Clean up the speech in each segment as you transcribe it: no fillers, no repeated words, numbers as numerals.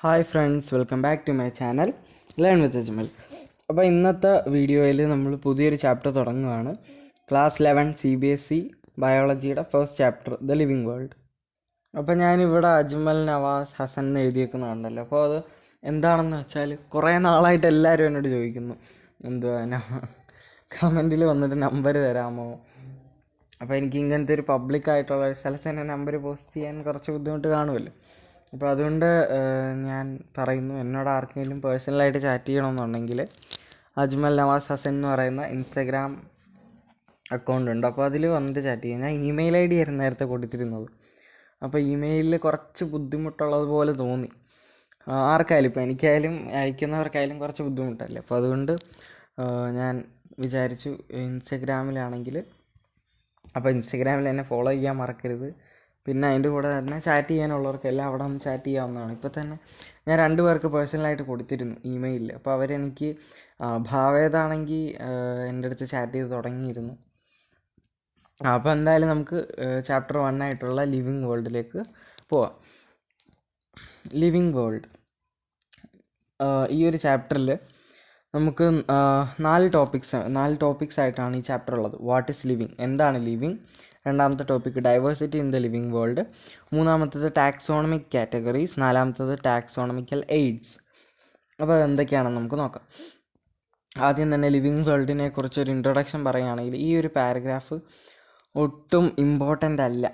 Hi friends, welcome back to my channel learn with Ajmal. അപ്പോൾ ഇന്നത്തെ വീഡിയോയിൽ നമ്മൾ പുതിയൊരു ചാപ്റ്റർ തുടങ്ങുകയാണ്. ക്ലാസ് 11 CBSE ബയോളജിയുടെ first chapter the living world. അപ്പോൾ ഞാനിവിടെ അജ്മൽ നവാസ് ഹസൻ എന്ന് എഴുതിയേക്കുന്നുണ്ടല്ലോ. അപ്പോൾ അത് എന്താണെന്ന് വെച്ചാൽ കുറേ നാളായിട്ട് എല്ലാവരും എന്നോട് ചോദിക്കുന്നു, എന്തുവാ കമൻറ്റിൽ വന്നിട്ട് നമ്പർ തരാമോ. അപ്പോൾ എനിക്ക് ഇങ്ങനത്തെ ഒരു പബ്ലിക്കായിട്ടുള്ള സ്ഥലത്ത് തന്നെ നമ്പർ പോസ്റ്റ് ചെയ്യാൻ കുറച്ച് ബുദ്ധിമുട്ട് കാണുമല്ലോ. അപ്പോൾ അതുകൊണ്ട് ഞാൻ പറയുന്നു, എന്നോട് ആർക്കെങ്കിലും പേഴ്സണലായിട്ട് ചാറ്റ് ചെയ്യണമെന്നുണ്ടെങ്കിൽ അജ്മൽ നവാസ് ഹസൻ എന്ന് പറയുന്ന ഇൻസ്റ്റഗ്രാം അക്കൗണ്ട് ഉണ്ട്. അപ്പോൾ അതിൽ വന്നിട്ട് ചാറ്റ് ചെയ്യാം. ഞാൻ ഇമെയിൽ ID ആയിരുന്നു നേരത്തെ കൊടുത്തിരുന്നത്. അപ്പോൾ ഇമെയിലിൽ കുറച്ച് ബുദ്ധിമുട്ടുള്ളതുപോലെ തോന്നി ആർക്കായാലും. ഇപ്പോൾ എനിക്കായാലും അയക്കുന്നവർക്കായാലും കുറച്ച് ബുദ്ധിമുട്ടല്ലേ. അപ്പോൾ അതുകൊണ്ട് ഞാൻ വിചാരിച്ചു ഇൻസ്റ്റഗ്രാമിലാണെങ്കിൽ, അപ്പോൾ ഇൻസ്റ്റഗ്രാമിൽ എന്നെ ഫോളോ ചെയ്യാൻ മറക്കരുത്. പിന്നെ അതിൻ്റെ കൂടെ തന്നെ ചാറ്റ് ചെയ്യാനുള്ളവർക്കെല്ലാം അവിടെ ഒന്ന് ചാറ്റ് ചെയ്യാവുന്നതാണ്. ഇപ്പോൾ തന്നെ ഞാൻ 2 പേർക്ക് പേഴ്സണലായിട്ട് കൊടുത്തിരുന്നു ഇമെയിലിൽ. അപ്പോൾ അവരെനിക്ക് ഭാവേദാണെങ്കിൽ എൻ്റെ അടുത്ത് ചാറ്റ് ചെയ്ത് തുടങ്ങിയിരുന്നു. അപ്പോൾ എന്തായാലും നമുക്ക് ചാപ്റ്റർ 1 ആയിട്ടുള്ള ലിവിങ് വേൾഡിലേക്ക് പോവാം. ലിവിങ് വേൾഡ് ഈ ഒരു ചാപ്റ്ററിൽ നമുക്ക് 4 ടോപ്പിക്സ് ആയിട്ടാണ് ഈ ചാപ്റ്റർ ഉള്ളത്. വാട്ട് ഈസ് ലിവിങ്, എന്താണ് ലിവിങ്. രണ്ടാമത്തെ topic diversity in the living world. മൂന്നാമത്തത് ടാക്സോണമിക് കാറ്റഗറീസ്. നാലാമത്തത് ടാക്സോണമിക്കൽ എയ്ഡ്സ്. അപ്പോൾ അതെന്തൊക്കെയാണെന്ന് നമുക്ക് നോക്കാം. ആദ്യം തന്നെ ലിവിങ് വേൾഡിനെ കുറിച്ചൊരു ഇൻട്രൊഡക്ഷൻ പറയുകയാണെങ്കിൽ, ഈ ഒരു പാരഗ്രാഫ് ഒട്ടും ഇമ്പോർട്ടൻ്റ് അല്ല,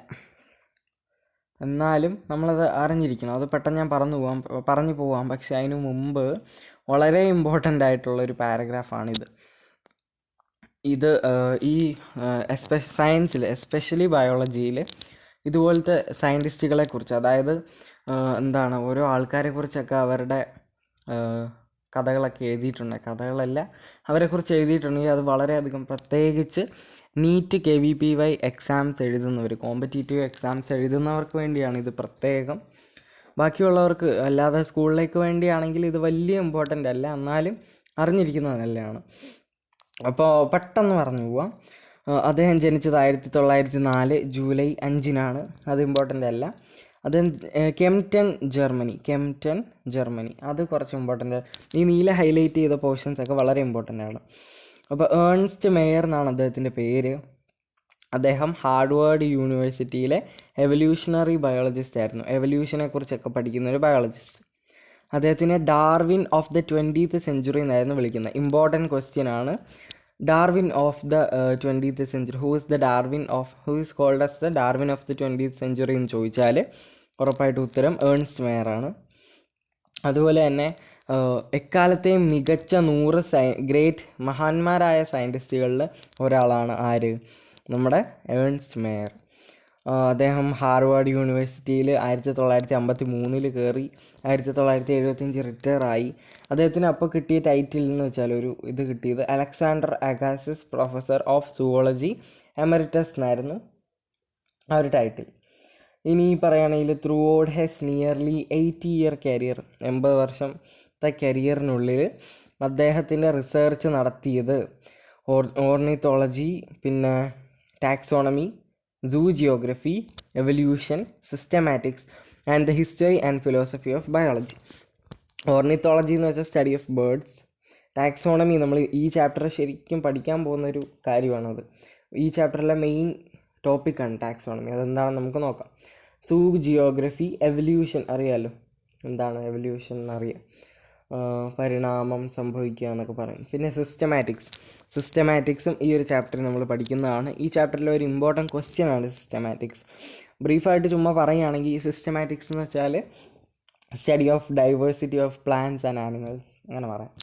എന്നാലും നമ്മളത് അറിഞ്ഞിരിക്കണം. അത് പെട്ടെന്ന് ഞാൻ പറഞ്ഞു പോവാം. പക്ഷെ അതിനു മുമ്പ് വളരെ ഇമ്പോർട്ടൻ്റ് ആയിട്ടുള്ളൊരു പാരഗ്രാഫാണിത്. ഈ സയൻസിൽ, എസ്പെഷ്യലി ബയോളജിയിൽ ഇതുപോലത്തെ സയൻറ്റിസ്റ്റുകളെ കുറിച്ച്, അതായത് ഓരോ ആൾക്കാരെ കുറിച്ചൊക്കെ അവരുടെ കഥകളൊക്കെ എഴുതിയിട്ടുണ്ട്. കഥകളല്ല, അവരെക്കുറിച്ച് എഴുതിയിട്ടുണ്ടെങ്കിൽ അത് വളരെയധികം, പ്രത്യേകിച്ച് നീറ്റ് KVPY എക്സാംസ് എഴുതുന്നവർ, കോമ്പറ്റീറ്റീവ് എക്സാംസ് എഴുതുന്നവർക്ക് വേണ്ടിയാണ് ഇത് പ്രത്യേകം. ബാക്കിയുള്ളവർക്ക് അല്ലാതെ സ്കൂളിലേക്ക് വേണ്ടിയാണെങ്കിൽ ഇത് വലിയ ഇമ്പോർട്ടൻ്റ് അല്ല, എന്നാലും അറിഞ്ഞിരിക്കുന്നത് നല്ലതാണ്. അപ്പോൾ പെട്ടെന്ന് പറഞ്ഞു പോവാം. അദ്ദേഹം ജനിച്ചത് 1904 ജൂലൈ 5-നാണ്. അത് ഇമ്പോർട്ടൻ്റ് അല്ല. അദ്ദേഹം കെംപ്റ്റൺ ജർമ്മനി, അത് കുറച്ച് ഇമ്പോർട്ടൻ്റ്. ഈ നീല ഹൈലൈറ്റ് ചെയ്ത പോർഷൻസ് ഒക്കെ വളരെ ഇമ്പോർട്ടൻ്റ് ആണ്. അപ്പോൾ ഏൺസ്റ്റ് മേയർ എന്നാണ് അദ്ദേഹത്തിൻ്റെ പേര്. അദ്ദേഹം ഹാർഡ്വേർഡ് യൂണിവേഴ്സിറ്റിയിലെ എവല്യൂഷണറി ബയോളജിസ്റ്റ് ആയിരുന്നു. എവല്യൂഷനെ കുറിച്ചൊക്കെ പഠിക്കുന്ന ഒരു ബയോളജിസ്റ്റ്. അദ്ദേഹത്തിനെ Darwin of the 20th century എന്നായിരുന്നു വിളിക്കുന്നത്. ഇമ്പോർട്ടൻറ്റ് ക്വസ്റ്റ്യൻ ആണ്. Darwin of the 20th century, who is called as the Darwin of the 20th century എന്ന് ചോദിച്ചാൽ ഉറപ്പായിട്ട് ഉത്തരം ഏൺസ്റ്റ് മേയർ ആണ്. അതുപോലെ തന്നെ എക്കാലത്തെയും മികച്ച 100 ഗ്രേറ്റ് മഹാന്മാരായ സയൻറ്റിസ്റ്റുകളിൽ ഒരാളാണ് ആര്? നമ്മുടെ ഏൺസ്റ്റ് മേയർ. അദ്ദേഹം ഹാർവാർഡ് യൂണിവേഴ്സിറ്റിയിൽ 1953 കയറി 1975 റിട്ടയർ ആയി. അദ്ദേഹത്തിന് അപ്പോൾ കിട്ടിയ ടൈറ്റിൽ എന്ന് വെച്ചാൽ ഇത് കിട്ടിയത് Alexander Agassiz professor of zoology emeritus എന്നായിരുന്നു ആ ഒരു ടൈറ്റിൽ. ഇനി പറയുകയാണെങ്കിൽ throughout his nearly 80-year career, 80 വർഷത്തെ കരിയറിനുള്ളിൽ അദ്ദേഹത്തിൻ്റെ റിസർച്ച് നടത്തിയത് ഓർണിത്തോളജി, പിന്നെ taxonomy, zoogeography, evolution, systematics and the history and philosophy of biology. Ornithology എന്ന് വെച്ചാൽ സ്റ്റഡി ഓഫ് ബേർഡ്സ്. ടാക്സോണമി നമ്മൾ ഈ ചാപ്റ്റർ ശരിക്കും പഠിക്കാൻ പോകുന്നൊരു കാര്യമാണത്. ഈ ചാപ്റ്ററിലെ മെയിൻ ടോപ്പിക്കാണ് ടാക്സോണമി. അതെന്താണെന്ന് നമുക്ക് നോക്കാം. സൂ ജിയോഗ്രഫി, എവല്യൂഷൻ അറിയാമല്ലോ, എന്താണ് എവല്യൂഷൻ എന്നറിയാം, പരിണാമം സംഭവിക്കുക എന്നൊക്കെ പറയും. പിന്നെ സിസ്റ്റമാറ്റിക്സും ഈ ഒരു ചാപ്റ്ററിൽ നമ്മൾ പഠിക്കുന്നതാണ്. ഈ ചാപ്റ്ററിലെ ഒരു ഇമ്പോർട്ടൻറ്റ് ക്വസ്റ്റ്യൻ ആണ് സിസ്റ്റമാറ്റിക്സ്. ബ്രീഫായിട്ട് ചുമ്മാ പറയുകയാണെങ്കിൽ ഈ സിസ്റ്റമാറ്റിക്സ് എന്ന് വെച്ചാൽ study of diversity of plants and animals, അങ്ങനെ പറയാം.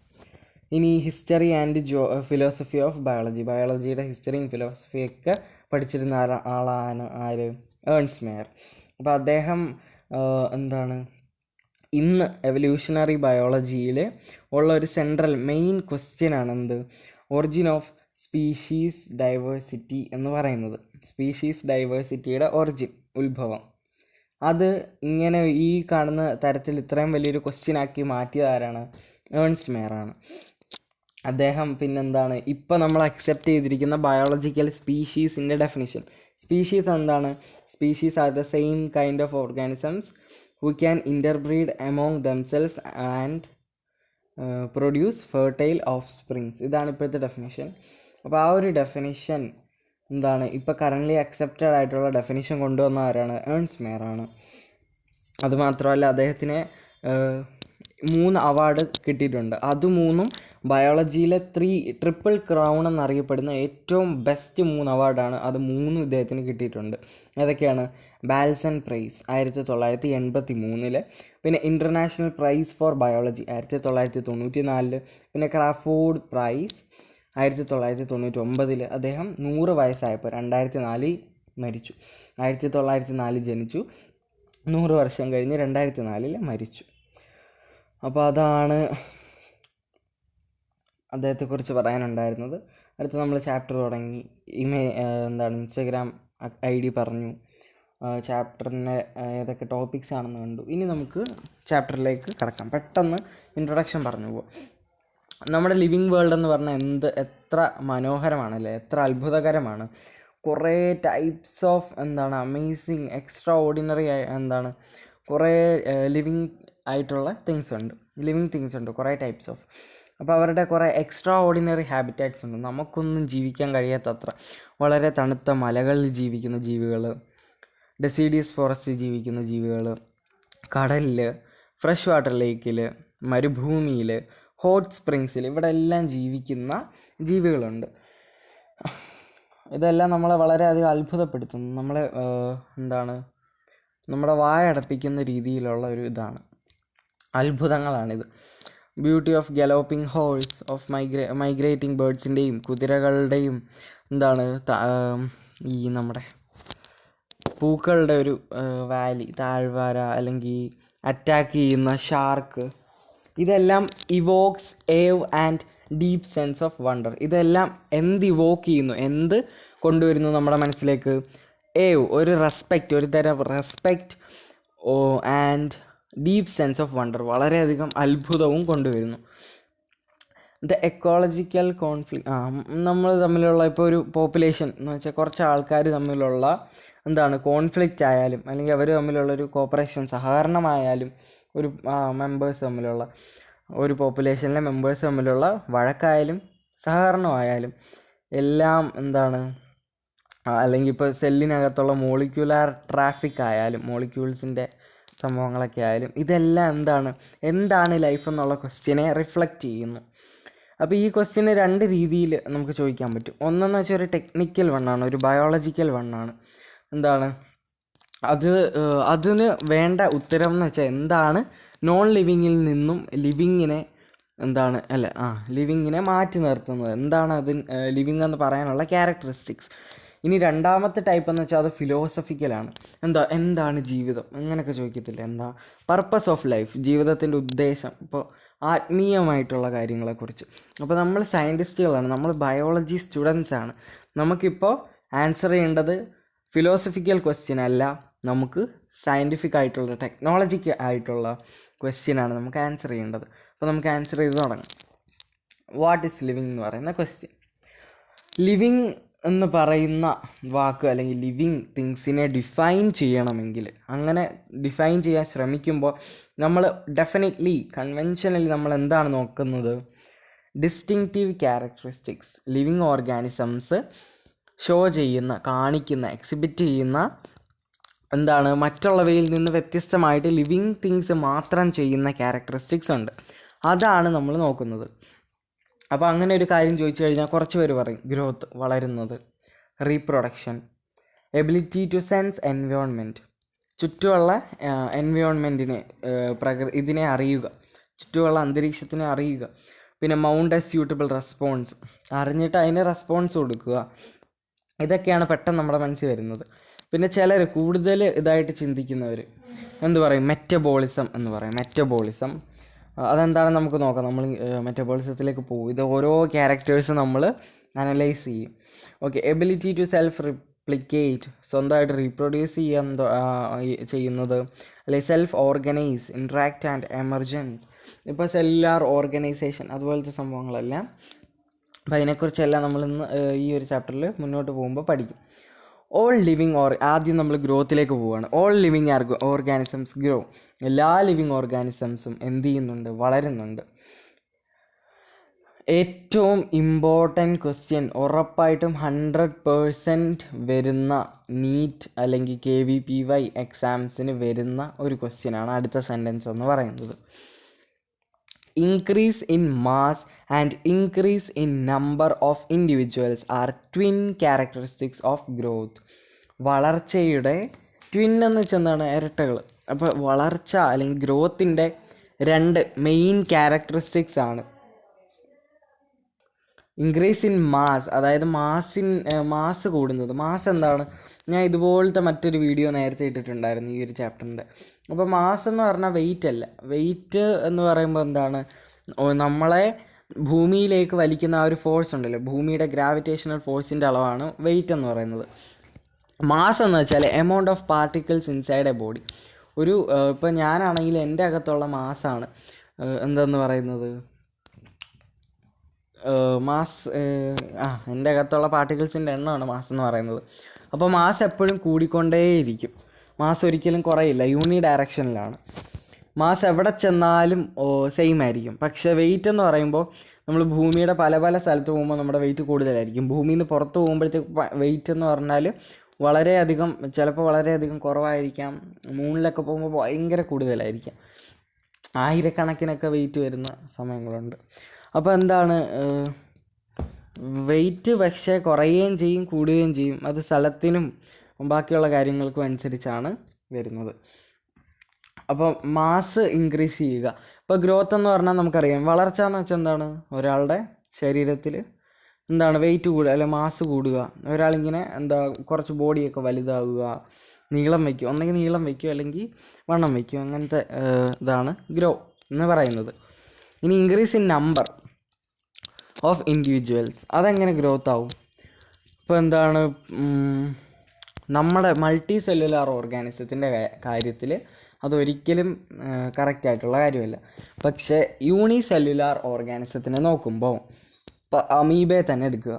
ഇനി ഹിസ്റ്ററി ആൻഡ് ഫിലോസഫി ഓഫ് ബയോളജിയുടെ ഹിസ്റ്ററിയും ഫിലോസഫിയൊക്കെ പഠിച്ചിരുന്ന ആളാണ് ആര്? Ernst mayor. അപ്പോൾ അദ്ദേഹം ഇന്ന് എവല്യൂഷണറി ബയോളജിയിൽ ഉള്ള ഒരു മെയിൻ ക്വസ്റ്റ്യൻ ആണ് ഒറിജിൻ ഓഫ് സ്പീഷീസ് ഡൈവേഴ്സിറ്റി എന്ന് പറയുന്നത്. സ്പീഷീസ് ഡൈവേഴ്സിറ്റിയുടെ ഉത്ഭവം. അത് ഇങ്ങനെ ഈ കാണുന്ന തരത്തിൽ ഇത്രയും വലിയൊരു ക്വസ്റ്റ്യൻ ആക്കി മാറ്റിയത് ആരാണ്? ഏൺസ്റ്റ് മേയർ ആണ്. അദ്ദേഹം ഇപ്പം നമ്മൾ അക്സെപ്റ്റ് ചെയ്തിരിക്കുന്ന ബയോളജിക്കൽ സ്പീഷീസിൻ്റെ ഡെഫിനിഷൻ. സ്പീഷീസ് എന്താണ്? Species are the same kind of organisms who can interbreed among themselves and produce fertile of springs. ഇതാണ് ഇപ്പോഴത്തെ ഡെഫിനിഷൻ. അപ്പോൾ ആ ഒരു ഡെഫിനിഷൻ എന്താണ് ഇപ്പോൾ കറൻ്റ്ലി അക്സെപ്റ്റഡ് ആയിട്ടുള്ള ഡെഫിനിഷൻ കൊണ്ടുവന്ന ആരാണ്? ഏൺസ്റ്റ് മേയറാണ്. അതുമാത്രമല്ല അദ്ദേഹത്തിന് 3 അവാർഡ് കിട്ടിയിട്ടുണ്ട്. അത് 3 ബയോളജിയിലെ ട്രിപ്പിൾ ക്രൗൺ എന്നറിയപ്പെടുന്ന ഏറ്റവും ബെസ്റ്റ് 3 അവാർഡാണ്. അത് 3 ഇദ്ദേഹത്തിന് കിട്ടിയിട്ടുണ്ട്. ഏതൊക്കെയാണ്? ബാൽസൺ പ്രൈസ് 1983, പിന്നെ ഇൻ്റർനാഷണൽ പ്രൈസ് ഫോർ ബയോളജി 1994, പിന്നെ ക്രാഫോർഡ് പ്രൈസ് 1999. അദ്ദേഹം 100 വയസ്സായപ്പോൾ 2004 മരിച്ചു. 1904 ജനിച്ചു, 100 വർഷം കഴിഞ്ഞ് 2004 മരിച്ചു. അപ്പോൾ അതാണ് അദ്ദേഹത്തെക്കുറിച്ച് പറയാനുണ്ടായിരുന്നത്. അടുത്ത് നമ്മൾ ചാപ്റ്റർ തുടങ്ങി. ഇൻസ്റ്റാഗ്രാം ID പറഞ്ഞു, ചാപ്റ്ററിൻ്റെ ഏതൊക്കെ ടോപ്പിക്സ് ആണെന്ന് കണ്ടു. ഇനി നമുക്ക് ചാപ്റ്ററിലേക്ക് കടക്കാം. പെട്ടെന്ന് ഇൻട്രൊഡക്ഷൻ പറഞ്ഞു പോകാം. നമ്മുടെ ലിവിങ് വേൾഡ് എന്ന് പറഞ്ഞാൽ എത്ര മനോഹരമാണല്ലേ, എത്ര അത്ഭുതകരമാണ്. കുറേ types of amazing extra ordinary കുറേ ലിവിങ് തിങ്സ് ഉണ്ട് കുറേ ടൈപ്സ് ഓഫ്. അപ്പോൾ അവരുടെ കുറേ എക്സ്ട്രാ ഓർഡിനറി ഹാബിറ്റാറ്റ്സ് ഉണ്ട്. നമുക്കൊന്നും ജീവിക്കാൻ കഴിയാത്തത്ര വളരെ തണുത്ത മലകളിൽ ജീവിക്കുന്ന ജീവികൾ, ഡെസിഡിയസ് ഫോറസ്റ്റിൽ ജീവിക്കുന്ന ജീവികൾ, കടലിൽ, ഫ്രഷ് വാട്ടർ ലേക്കിൽ, മരുഭൂമിയിൽ, ഹോട്ട് സ്പ്രിങ്സിൽ, ഇവിടെ എല്ലാം ജീവിക്കുന്ന ജീവികളുണ്ട്. ഇതെല്ലാം നമ്മളെ വളരെയധികം അത്ഭുതപ്പെടുത്തുന്നു. നമ്മളെ നമ്മുടെ വായടപ്പിക്കുന്ന രീതിയിലുള്ള ഒരു അത്ഭുതങ്ങളാണിത്. Beauty of galloping horse, of migrating ബേർഡ്സിൻ്റെയും കുതിരകളുടെയും ഈ നമ്മുടെ പൂക്കളുടെ ഒരു വാലി, താഴ്വര, അല്ലെങ്കിൽ അറ്റാക്ക് ചെയ്യുന്ന ഷാർക്ക്, ഇതെല്ലാം evokes eave and deep sense of wonder. ഇതെല്ലാം ഇവോക്ക് ചെയ്യുന്നു, കൊണ്ടുവരുന്നു നമ്മുടെ മനസ്സിലേക്ക്? ഒരു തരം respect and deep sense of wonder, വളരെയധികം അത്ഭുതവും കൊണ്ടുവരുന്നു. ദ എക്കോളജിക്കൽ കോൺഫ്ലിക്റ്റ്, നമ്മൾ തമ്മിലുള്ള ഇപ്പോൾ ഒരു പോപ്പുലേഷൻ എന്ന് വെച്ചാൽ കുറച്ച് ആൾക്കാർ തമ്മിലുള്ള കോൺഫ്ലിക്റ്റ് ആയാലും, അല്ലെങ്കിൽ അവർ തമ്മിലുള്ളൊരു കോപ്പറേഷൻ, സഹകരണമായാലും, ഒരു മെമ്പേഴ്സ് തമ്മിലുള്ള ഒരു പോപ്പുലേഷനിലെ മെമ്പേഴ്സ് തമ്മിലുള്ള വഴക്കായാലും സഹകരണമായാലും എല്ലാം അല്ലെങ്കിൽ ഇപ്പോൾ സെല്ലിനകത്തുള്ള മോളിക്യുലാർ ട്രാഫിക് ആയാലും, മോളിക്യൂൾസിൻ്റെ സംഭവങ്ങളൊക്കെ ആയാലും, ഇതെല്ലാം എന്താണ് ലൈഫ് എന്നുള്ള ക്വസ്റ്റ്യനെ റിഫ്ലക്റ്റ് ചെയ്യുന്നു. അപ്പോൾ ഈ ക്വസ്റ്റ്യന് 2 രീതിയിൽ നമുക്ക് ചോദിക്കാൻ പറ്റും. ഒന്നെന്ന് വെച്ചാൽ ഒരു ടെക്നിക്കൽ വണ്ണാണ്, ഒരു ബയോളജിക്കൽ വണ്ണാണ്. അതിന് വേണ്ട ഉത്തരം എന്ന് വെച്ചാൽ എന്താണ് നോൺ ലിവിങ്ങിൽ നിന്നും ലിവിങ്ങിനെ ലിവിങ്ങിനെ മാറ്റി നിർത്തുന്നത്, എന്താണ് ലിവിങ് എന്ന് പറയാനുള്ള ക്യാരക്ടറിസ്റ്റിക്സ്. ഇനി രണ്ടാമത്തെ ടൈപ്പ് എന്ന് വെച്ചാൽ അത് ഫിലോസഫിക്കലാണ്. എന്താണ് ജീവിതം, അങ്ങനെയൊക്കെ ചോദിക്കത്തില്ല. പർപ്പസ് ഓഫ് ലൈഫ്, ജീവിതത്തിൻ്റെ ഉദ്ദേശം, ഇപ്പോൾ ആത്മീയമായിട്ടുള്ള കാര്യങ്ങളെക്കുറിച്ച്. അപ്പോൾ നമ്മൾ സയൻറ്റിസ്റ്റുകളാണ്, നമ്മൾ ബയോളജി സ്റ്റുഡൻസാണ്. നമുക്കിപ്പോൾ ആൻസർ ചെയ്യേണ്ടത് ഫിലോസഫിക്കൽ ക്വസ്റ്റ്യൻ അല്ല, നമുക്ക് സയൻറ്റിഫിക് ആയിട്ടുള്ള ടെക്നോളജിക്ക് ആയിട്ടുള്ള ക്വസ്റ്റ്യനാണ് നമുക്ക് ആൻസർ ചെയ്യേണ്ടത്. അപ്പോൾ നമുക്ക് ആൻസർ ചെയ്ത് തുടങ്ങാം. വാട്ട് ഈസ് ലിവിങ് എന്ന് പറയുന്ന ക്വസ്റ്റ്യൻ. ലിവിങ് എന്ന് പറയുന്ന വാക്ക്, അല്ലെങ്കിൽ ലിവിങ് തിങ്സിനെ ഡിഫൈൻ ചെയ്യണമെങ്കിൽ, അങ്ങനെ ഡിഫൈൻ ചെയ്യാൻ ശ്രമിക്കുമ്പോൾ നമ്മൾ ഡെഫിനറ്റ്ലി കൺവെൻഷനലി നമ്മൾ എന്താണ് നോക്കുന്നത്? Distinctive characteristics living organisms show ചെയ്യുന്ന, കാണിക്കുന്ന, എക്സിബിറ്റ് ചെയ്യുന്ന മറ്റുള്ളവയിൽ നിന്ന് വ്യത്യസ്തമായിട്ട് ലിവിങ് തിങ്സ് മാത്രം ചെയ്യുന്ന ക്യാരക്ടറിസ്റ്റിക്സ് ഉണ്ട്. അതാണ് നമ്മൾ നോക്കുന്നത്. അപ്പോൾ അങ്ങനെ ഒരു കാര്യം ചോദിച്ചു കഴിഞ്ഞാൽ കുറച്ച് പേര് പറയും ഗ്രോത്ത്, വളരുന്നത്, reproduction, ability to sense environment, ചുറ്റുമുള്ള എൻവയോൺമെൻറ്റിനെ, ഇതിനെ അറിയുക, ചുറ്റുമുള്ള അന്തരീക്ഷത്തിനെ അറിയുക, പിന്നെ മൗണ്ട് എ സ്യൂട്ടബിൾ റെസ്പോൺസ്, അറിഞ്ഞിട്ട് അതിന് റെസ്പോൺസ് കൊടുക്കുക. ഇതൊക്കെയാണ് പെട്ടെന്ന് നമ്മുടെ മനസ്സിൽ വരുന്നത്. പിന്നെ ചിലർ കൂടുതൽ ഇതായിട്ട് ചിന്തിക്കുന്നവർ മെറ്റബോളിസം എന്ന് പറയും. മെറ്റബോളിസം അതെന്താണെന്ന് നമുക്ക് നോക്കാം. നമ്മൾ മെറ്റബോളിസത്തിലേക്ക് പോകും. ഇത് ഓരോ ക്യാരക്ടേഴ്സ് നമ്മൾ അനലൈസ് ചെയ്യും. Okay, ability to self replicate, സ്വന്തമായിട്ട് റീപ്രൊഡ്യൂസ് ചെയ്യുന്നത്, അല്ലെങ്കിൽ self organise, interact and emergence, ഇപ്പോൾ സെല്ലുലാർ ഓർഗനൈസേഷൻ, അതുപോലത്തെ സംഭവങ്ങളെല്ലാം. അപ്പോൾ അതിനെക്കുറിച്ചെല്ലാം നമ്മൾ ഇന്ന് ഈ ഒരു ചാപ്റ്ററിൽ മുന്നോട്ട് പോകുമ്പോൾ പഠിക്കും. ഓൾ ലിവിങ് ആദ്യം നമ്മൾ ഗ്രോത്തിലേക്ക് പോവുകയാണ്. All living organisms grow. എല്ലാ ലിവിങ് ഓർഗാനിസംസും എന്ത് ചെയ്യുന്നുണ്ട്? വളരുന്നുണ്ട്. ഏറ്റവും ഇമ്പോർട്ടൻറ്റ് ക്വസ്റ്റ്യൻ, ഉറപ്പായിട്ടും 100% വരുന്ന നീറ്റ് അല്ലെങ്കിൽ KVPY എക്സാംസിന് വരുന്ന ഒരു ക്വസ്റ്റ്യനാണ് അടുത്ത സെൻറ്റൻസ് എന്ന് പറയുന്നത്. Increase in mass and increase in number of individuals are twin characteristics of growth. വളർച്ചയുടെ ട്വിൻ എന്ന് വെച്ചാൽ എന്താണ്? ഇരട്ടകൾ. അപ്പോൾ വളർച്ച അല്ലെങ്കിൽ ഗ്രോത്തിൻ്റെ 2 മെയിൻ ക്യാരക്ടറിസ്റ്റിക്സ് ആണ്. ഇൻക്രീസ് ഇൻ മാസ്, അതായത് മാസ് കൂടുന്നത്. മാസ് എന്താണ്? ഞാൻ ഇതുപോലത്തെ മറ്റൊരു വീഡിയോ നേരത്തെ ഇട്ടിട്ടുണ്ടായിരുന്നു ഈ ഒരു ചാപ്റ്ററിൻ്റെ. അപ്പോൾ മാസ് എന്ന് പറഞ്ഞാൽ വെയിറ്റ് അല്ല. വെയിറ്റ് എന്ന് പറയുമ്പോൾ എന്താണ്? നമ്മളെ ഭൂമിയിലേക്ക് വലിക്കുന്ന ആ ഒരു ഫോഴ്സ് ഉണ്ടല്ലോ, ഭൂമിയുടെ ഗ്രാവിറ്റേഷണൽ ഫോഴ്സിൻ്റെ അളവാണ് വെയിറ്റ് എന്ന് പറയുന്നത്. മാസ് എന്ന് വെച്ചാൽ amount of particles inside A body. ഇപ്പോൾ ഞാനാണെങ്കിൽ എൻ്റെ അകത്തുള്ള മാസാണ് എന്തെന്ന് പറയുന്നത്, മാസ്. എൻ്റെ അകത്തുള്ള പാർട്ടിക്കിൾസിൻ്റെ എണ്ണമാണ് മാസ് എന്ന് പറയുന്നത്. അപ്പോൾ മാസ് എപ്പോഴും കൂടിക്കൊണ്ടേയിരിക്കും. മാസ് ഒരിക്കലും കുറയില്ല, യൂണി ഡയറക്ഷനിലാണ്. മാസ് എവിടെ ചെന്നാലും സെയിം ആയിരിക്കും. പക്ഷേ വെയിറ്റ് എന്ന് പറയുമ്പോൾ നമ്മൾ ഭൂമിയുടെ പല പല സ്ഥലത്ത് പോകുമ്പോൾ നമ്മുടെ വെയിറ്റ് കൂടുതലായിരിക്കും. ഭൂമിയിൽ നിന്ന് പുറത്ത് പോകുമ്പോഴത്തേക്ക് വെയിറ്റ് എന്ന് പറഞ്ഞാൽ വളരെയധികം, ചിലപ്പോൾ വളരെയധികം കുറവായിരിക്കാം. മൂണിലൊക്കെ പോകുമ്പോൾ ഭയങ്കര കൂടുതലായിരിക്കാം. ആയിരക്കണക്കിനൊക്കെ വെയിറ്റ് വരുന്ന സമയങ്ങളുണ്ട്. അപ്പോൾ എന്താണ്? വെയിറ്റ് പക്ഷേ കുറയുകയും ചെയ്യും കൂടുകയും ചെയ്യും. അത് സ്ഥലത്തിനും ബാക്കിയുള്ള കാര്യങ്ങൾക്കും അനുസരിച്ചാണ് വരുന്നത്. അപ്പോൾ മാസ് ഇൻക്രീസ് ചെയ്യുക. ഇപ്പോൾ ഗ്രോത്ത് എന്ന് പറഞ്ഞാൽ നമുക്കറിയാം. വളർച്ച എന്ന് വെച്ചാൽ എന്താണ്? ഒരാളുടെ ശരീരത്തിൽ എന്താണ്? വെയിറ്റ് കൂടുക, അല്ലെ മാസ് കൂടുക. ഒരാളിങ്ങനെ കുറച്ച് ബോഡിയൊക്കെ വലുതാവുക, നീളം വയ്ക്കും. ഒന്നെങ്കിൽ നീളം വയ്ക്കും, അല്ലെങ്കിൽ വണ്ണം വയ്ക്കും. അങ്ങനത്തെ ഇതാണ് ഗ്രോ എന്ന് പറയുന്നത്. ഇനി increase in number of individuals, അതെങ്ങനെ ഗ്രോത്ത് ആവും? ഇപ്പോൾ എന്താണ്? നമ്മുടെ മൾട്ടി സെല്ലുലാർ ഓർഗാനിസത്തിൻ്റെ കാര്യത്തിൽ അതൊരിക്കലും കറക്റ്റായിട്ടുള്ള കാര്യമല്ല. പക്ഷേ യൂണി സെല്ലുലാർ ഓർഗാനിസത്തിനെ നോക്കുമ്പോൾ, ഇപ്പോൾ അമീബയെ തന്നെ എടുക്കുക.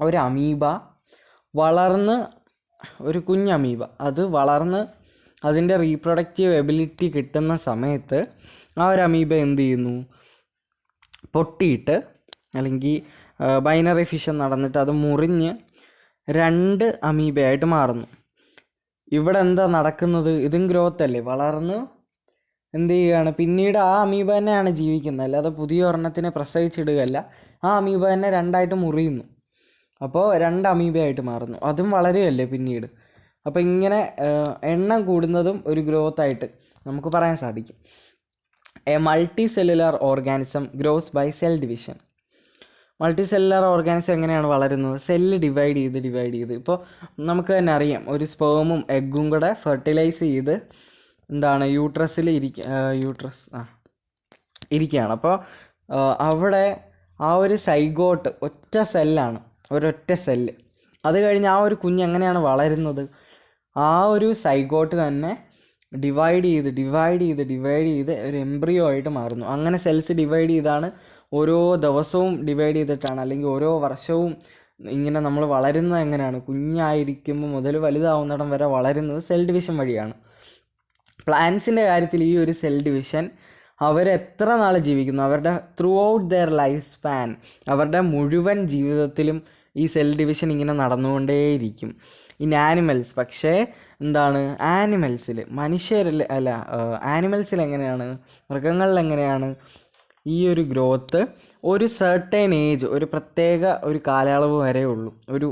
ഒരു അമീബ വളർന്ന്, ഒരു കുഞ്ഞമീബ അത് വളർന്ന് അതിൻ്റെ റീപ്രൊഡക്റ്റീവ് എബിലിറ്റി കിട്ടുന്ന സമയത്ത് ആ ഒരു അമീബ എന്ത് ചെയ്യുന്നു? പൊട്ടിയിട്ട്, അല്ലെങ്കിൽ ബൈനറി ഫിഷൻ നടന്നിട്ട് അത് മുറിഞ്ഞ് 2 അമീബയായിട്ട് മാറുന്നു. ഇവിടെ എന്താ നടക്കുന്നത്? ഇതും ഗ്രോത്ത് അല്ലേ? വളർന്ന് എന്ത് ചെയ്യുകയാണ്? പിന്നീട് ആ അമീബ തന്നെയാണ് ജീവിക്കുന്നത്, അല്ലാതെ പുതിയ ഒരെണ്ണത്തിനെ പ്രസവിച്ചിടുകയല്ല. ആ അമീബ തന്നെ 2ആയിട്ട് മുറിയുന്നു. അപ്പോൾ 2 അമീബയായിട്ട് മാറുന്നു. അതും വളരെയല്ലേ പിന്നീട്. അപ്പോൾ ഇങ്ങനെ എണ്ണം കൂടുന്നതും ഒരു ഗ്രോത്തായിട്ട് നമുക്ക് പറയാൻ സാധിക്കും. A multicellular organism grows by cell division. Multicellular organism എങ്ങനെയാണ് വളരുന്നത്? സെല്ല് ഡിവൈഡ് ചെയ്ത്. ഇപ്പോൾ നമുക്ക് തന്നെ അറിയാം, ഒരു സ്പേമും എഗ്ഗും കൂടെ ഫെർട്ടിലൈസ് ചെയ്ത് എന്താണ് യൂട്രസിൽ ഇരിക്കുകയാണ്. അപ്പോൾ അവിടെ ആ ഒരു സൈഗോട്ട് ഒറ്റ സെല്ലാണ്, ഒരൊറ്റ സെല്ല്. അത് കഴിഞ്ഞ് ആ ഒരു കുഞ്ഞ് എങ്ങനെയാണ് വളരുന്നത്? ആ ഒരു സൈഗോട്ട് തന്നെ ഡിവൈഡ് ചെയ്ത് ഒരു എംബ്രിയോ ആയിട്ട് മാറുന്നു. അങ്ങനെ സെൽസ് ഡിവൈഡ് ചെയ്താണ്, ഓരോ ദിവസവും ഡിവൈഡ് ചെയ്തിട്ടാണ്, അല്ലെങ്കിൽ ഓരോ വർഷവും ഇങ്ങനെ നമ്മൾ വളരുന്നത് എങ്ങനെയാണ്? കുഞ്ഞായിരിക്കുമ്പോൾ മുതൽ വലുതാവുന്നിടം വരെ വളരുന്നത് സെൽ ഡിവിഷൻ വഴിയാണ്. പ്ലാന്റ്സിൻ്റെ കാര്യത്തിൽ ഈ ഒരു സെൽ ഡിവിഷൻ അവരെത്ര നാൾ ജീവിക്കുന്നു, അവരുടെ through out their life span, അവരുടെ മുഴുവൻ ജീവിതത്തിലും ഈ സെൽ ഡിവിഷൻ ഇങ്ങനെ നടന്നുകൊണ്ടേയിരിക്കും. ഇൻ ആനിമൽസ്, പക്ഷേ എന്താണ്? ആനിമൽസിൽ, ആനിമൽസിൽ എങ്ങനെയാണ്? മൃഗങ്ങളിൽ എങ്ങനെയാണ്? ഈ ഒരു ഗ്രോത്ത് ഒരു സർട്ടൈൻ ഏജ്, ഒരു പ്രത്യേക ഒരു കാലയളവ് വരെ ഉള്ളൂ. ഒരു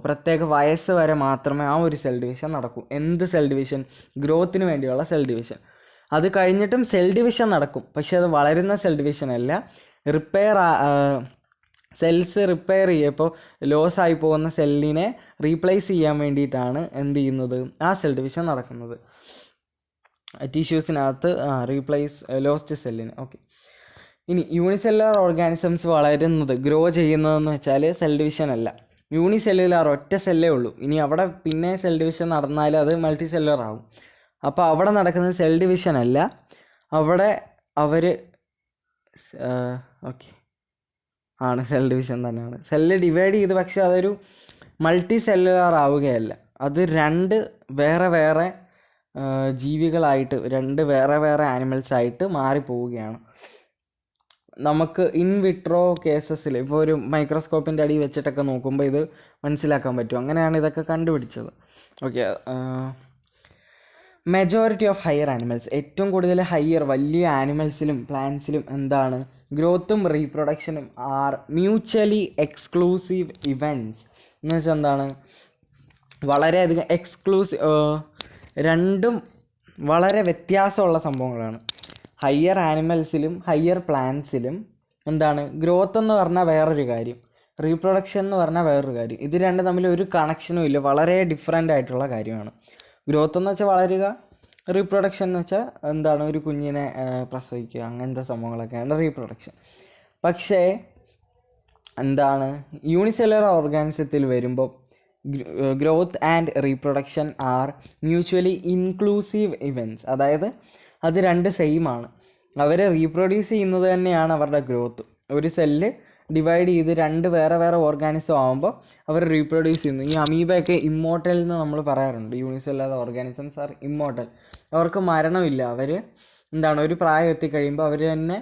പ്രത്യേക വയസ്സ് വരെ മാത്രമേ ആ ഒരു സെൽ ഡിവിഷൻ നടക്കൂ. എന്ത് സെൽ ഡിവിഷൻ? ഗ്രോത്തിന് വേണ്ടിയുള്ള സെൽ ഡിവിഷൻ. അത് കഴിഞ്ഞിട്ടും സെൽ ഡിവിഷൻ നടക്കും, പക്ഷെ അത് വളരുന്ന സെൽ ഡിവിഷൻ അല്ല. സെൽസ് റിപ്പയർ ചെയ്യുക, ഇപ്പോൾ ലോസ് ആയി പോകുന്ന സെല്ലിനെ റീപ്ലേസ് ചെയ്യാൻ വേണ്ടിയിട്ടാണ് എന്ത് ചെയ്യുന്നത്? ആ സെൽ ഡിവിഷൻ നടക്കുന്നത്. ടിഷ്യൂസിനകത്ത് ലോസ്റ്റ് സെല്ലിന്. ഓക്കെ. ഇനി യൂണിസെല്ലുലാർ ഓർഗാനിസംസ് വളരുന്നത്, ഗ്രോ ചെയ്യുന്നതെന്ന് വെച്ചാൽ സെൽ ഡിവിഷൻ അല്ല. യൂണിസെല്ലുലാർ ഒറ്റ സെല്ലേ ഉള്ളൂ. ഇനി അവിടെ പിന്നെ സെൽ ഡിവിഷൻ നടന്നാൽ അത് മൾട്ടി സെല്ലുലാർ ആവും. അപ്പോൾ അവിടെ നടക്കുന്നത് സെൽ ഡിവിഷൻ അല്ല, അവിടെ സെൽ ഡിവിഷൻ തന്നെയാണ്. സെല്ല് ഡിവൈഡ് ചെയ്ത്, പക്ഷെ അതൊരു മൾട്ടി സെല്ലുലാർ ആവുകയല്ല, അത് രണ്ട് വേറെ വേറെ ജീവികളായിട്ട്, രണ്ട് വേറെ വേറെ ആനിമൽസായിട്ട് മാറിപ്പോവുകയാണ്. നമുക്ക് ഇൻ വിട്രോ കേസസിൽ ഇപ്പോൾ ഒരു മൈക്രോസ്കോപ്പിൻ്റെ അടി വെച്ചിട്ടൊക്കെ നോക്കുമ്പോൾ ഇത് മനസ്സിലാക്കാൻ പറ്റും. അങ്ങനെയാണ് ഇതൊക്കെ കണ്ടുപിടിച്ചത്. Okay, majority of higher animals, ഏറ്റവും കൂടുതൽ വലിയ ആനിമൽസിലും പ്ലാന്റ്സിലും എന്താണ് ഗ്രോത്തും റീപ്രൊഡക്ഷനും ആർ മ്യൂച്വലി എക്സ്ക്ലൂസീവ് ഇവൻറ്റ്സ്. എന്ന് വെച്ചാൽ എന്താണ്, വളരെയധികം രണ്ടും വളരെ വ്യത്യാസമുള്ള സംഭവങ്ങളാണ്. ഹയർ ആനിമൽസിലും ഹയർ പ്ലാന്റ്സിലും എന്താണ് ഗ്രോത്ത് എന്ന് പറഞ്ഞാൽ വേറൊരു കാര്യം, റീപ്രൊഡക്ഷൻ എന്ന് പറഞ്ഞാൽ വേറൊരു കാര്യം. ഇത് രണ്ടും തമ്മിൽ ഒരു കണക്ഷനും ഇല്ല, വളരെ ഡിഫറെൻ്റ് ആയിട്ടുള്ള കാര്യമാണ്. ഗ്രോത്ത് എന്ന് വെച്ചാൽ വളരുക, റീപ്രൊഡക്ഷൻ എന്ന് വെച്ചാൽ എന്താണ് ഒരു കുഞ്ഞിനെ പ്രസവിക്കുക, അങ്ങനത്തെ സംഭവങ്ങളൊക്കെയാണ് റീപ്രൊഡക്ഷൻ. പക്ഷേ എന്താണ് യൂണിസെല്ലുലാർ ഓർഗാനിസത്തിൽ വരുമ്പോൾ growth and reproduction R mutually inclusive events. അതായത് അത് രണ്ട് സെയിം ആണ്. അവർ റീപ്രൊഡ്യൂസ് ചെയ്യുന്നത് തന്നെയാണ് അവരുടെ ഗ്രോത്ത്. ഒരു സെല്ല് ഡിവൈഡ് ചെയ്ത് രണ്ട് വേറെ വേറെ ഓർഗാനിസം ആകുമ്പോൾ അവർ റീപ്രൊഡ്യൂസ് ചെയ്യുന്നു. ഈ അമീബയൊക്കെ ഇമ്മോർട്ടൽ എന്ന് നമ്മൾ പറയാറുണ്ട്. Unicellular organisms are immortal. അവർക്ക് മരണമില്ല. അവർ എന്താണ് ഒരു പ്രായം എത്തിക്കഴിയുമ്പോൾ അവർ തന്നെ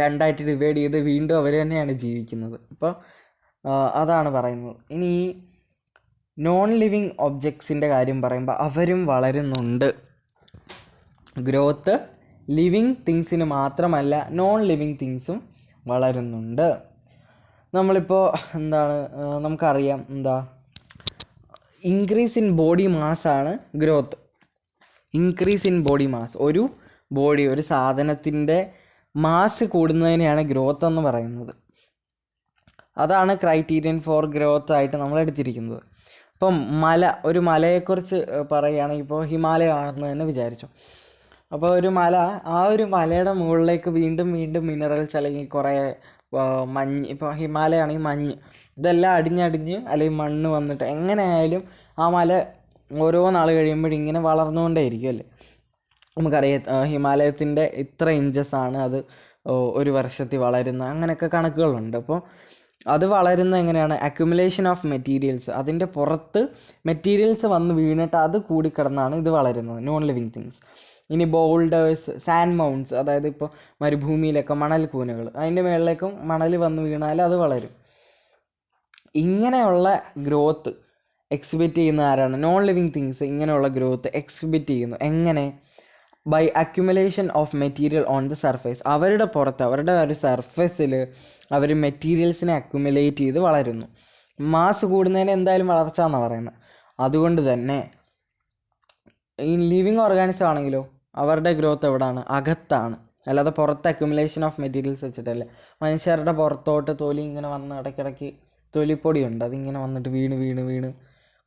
രണ്ടായിട്ട് ഡിവൈഡ് ചെയ്ത് വീണ്ടും അവർ തന്നെയാണ് ജീവിക്കുന്നത്. അപ്പോൾ അതാണ് പറയുന്നത്. ഇനി നോൺ ലിവിങ് ഒബ്ജക്ട്സിൻ്റെ കാര്യം പറയുമ്പോൾ അവരും വളരുന്നുണ്ട്. ഗ്രോത്ത് ലിവിങ് തിങ്സിന് മാത്രമല്ല, നോൺ ലിവിങ് തിങ്സും വളരുന്നുണ്ട്. നമ്മളിപ്പോൾ എന്താണ് നമുക്കറിയാം, ഇൻക്രീസ് ഇൻ ബോഡി മാസ്സാണ് growth. Increase in body mass, ഒരു സാധനത്തിൻ്റെ മാസ് കൂടുന്നതിനെയാണ് ഗ്രോത്ത് എന്ന് പറയുന്നത്. അതാണ് ക്രൈറ്റീരിയൻ ഫോർ ഗ്രോത്ത് ആയിട്ട് നമ്മൾ എടുത്തിരിക്കുന്നത്. ഇപ്പം ഒരു മലയെക്കുറിച്ച് പറയുകയാണെങ്കിൽ, ഇപ്പോൾ ഹിമാലയ ആണെന്ന് തന്നെ വിചാരിച്ചു. അപ്പോൾ ഒരു മലയുടെ മുകളിലേക്ക് വീണ്ടും വീണ്ടും മിനറൽസ് അല്ലെങ്കിൽ കുറേ മഞ്ഞ്, ഇപ്പോൾ ഹിമാലയ ആണെങ്കിൽ മഞ്ഞ്, ഇതെല്ലാം അടിഞ്ഞടിഞ്ഞ് അല്ലെങ്കിൽ മണ്ണ് വന്നിട്ട് എങ്ങനെയായാലും ആ മല ഓരോ നാൾ കഴിയുമ്പോഴിങ്ങനെ വളർന്നുകൊണ്ടേയിരിക്കും അല്ലേ. നമുക്കറിയാം ഹിമാലയത്തിൻ്റെ ഇത്ര ഇഞ്ചസാണ് അത് ഒരു വർഷത്തിൽ വളരുന്ന, അങ്ങനെയൊക്കെ കണക്കുകളുണ്ട്. അപ്പോൾ അത് വളരുന്ന എങ്ങനെയാണ്, അക്യുമുലേഷൻ ഓഫ് മെറ്റീരിയൽസ്, അതിൻ്റെ പുറത്ത് മെറ്റീരിയൽസ് വന്ന് വീണിട്ട് അത് കൂടിക്കിടന്നാണ് ഇത് വളരുന്നത്, നോൺ ലിവിങ് തിങ്സ്. ഇനി ബോൾഡേഴ്സ്, സാൻഡ് മൗണ്ട്സ്, അതായത് ഇപ്പോൾ മരുഭൂമിയിലൊക്കെ മണൽ കൂനകൾ, അതിൻ്റെ മുകളിലേക്കും മണൽ വന്ന് വീണാൽ അത് വളരും. ഇങ്ങനെയുള്ള ഗ്രോത്ത് എക്സിബിറ്റ് ചെയ്യുന്ന ആരാണ്, നോൺ ലിവിങ് തിങ്സ്. ഇങ്ങനെയുള്ള ഗ്രോത്ത് എക്സിബിറ്റ് ചെയ്യുന്നു എങ്ങനെ, by accumulation of material on the surface. അവരുടെ പുറത്ത്, അവരുടെ ഒരു സർഫേസിൽ അവർ മെറ്റീരിയൽസിനെ അക്യുമുലേറ്റ് ചെയ്ത് വളരുന്നു. മാസ് കൂടുന്നതിന് എന്തായാലും വളർച്ച എന്നാണ് പറയുന്നത്. അതുകൊണ്ട് തന്നെ ഈ ലിവിങ് ഓർഗാനിസം ആണെങ്കിലോ അവരുടെ ഗ്രോത്ത് എവിടെയാണ്, അകത്താണ്, അല്ലാതെ പുറത്ത് അക്യുമുലേഷൻ ഓഫ് മെറ്റീരിയൽസ് വെച്ചിട്ടല്ല. മനുഷ്യരുടെ പുറത്തോട്ട് തൊലി ഇങ്ങനെ വന്ന് ഇടയ്ക്കിടയ്ക്ക് തൊലിപ്പൊടിയുണ്ട്, അതിങ്ങനെ വന്നിട്ട് വീണ് വീണ് വീണ്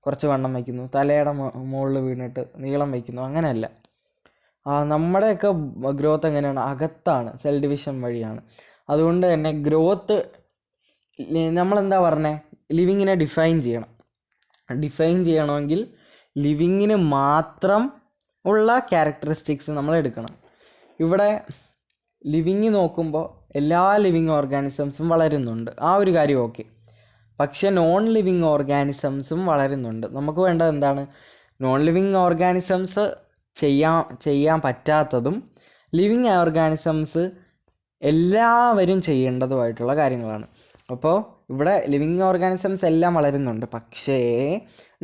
കുറച്ച് വണ്ണം വയ്ക്കുന്നു, തലയുടെ മുകളിൽ വീണിട്ട് നീളം വയ്ക്കുന്നു, അങ്ങനെയല്ല. നമ്മുടെയൊക്കെ ഗ്രോത്ത് എങ്ങനെയാണ്, അകത്താണ്, സെൽ ഡിവിഷൻ വഴിയാണ്. അതുകൊണ്ട് തന്നെ ഗ്രോത്ത് നമ്മളെന്താ പറഞ്ഞത്, ലിവിങ്ങിനെ ഡിഫൈൻ ചെയ്യണമെങ്കിൽ ലിവിങ്ങിന് മാത്രം ഉള്ള ക്യാരക്ടറിസ്റ്റിക്സ് നമ്മൾ എടുക്കണം. ഇവിടെ ലിവിങ് നോക്കുമ്പോൾ എല്ലാ ലിവിങ് ഓർഗാനിസംസും വളരുന്നുണ്ട്, ആ ഒരു കാര്യം ഓക്കെ. പക്ഷെ നോൺ ലിവിങ് ഓർഗാനിസംസും വളരുന്നുണ്ട്. നമുക്ക് വേണ്ടത് എന്താണ്, നോൺ ലിവിങ് ഓർഗാനിസംസ് ചെയ്യാൻ പറ്റാത്തതും ലിവിങ് ഓർഗാനിസംസ് എല്ലാവരും ചെയ്യേണ്ടതുമായിട്ടുള്ള കാര്യങ്ങളാണ്. അപ്പോൾ ഇവിടെ ലിവിങ് ഓർഗാനിസംസ് എല്ലാം വളരുന്നുണ്ട്, പക്ഷേ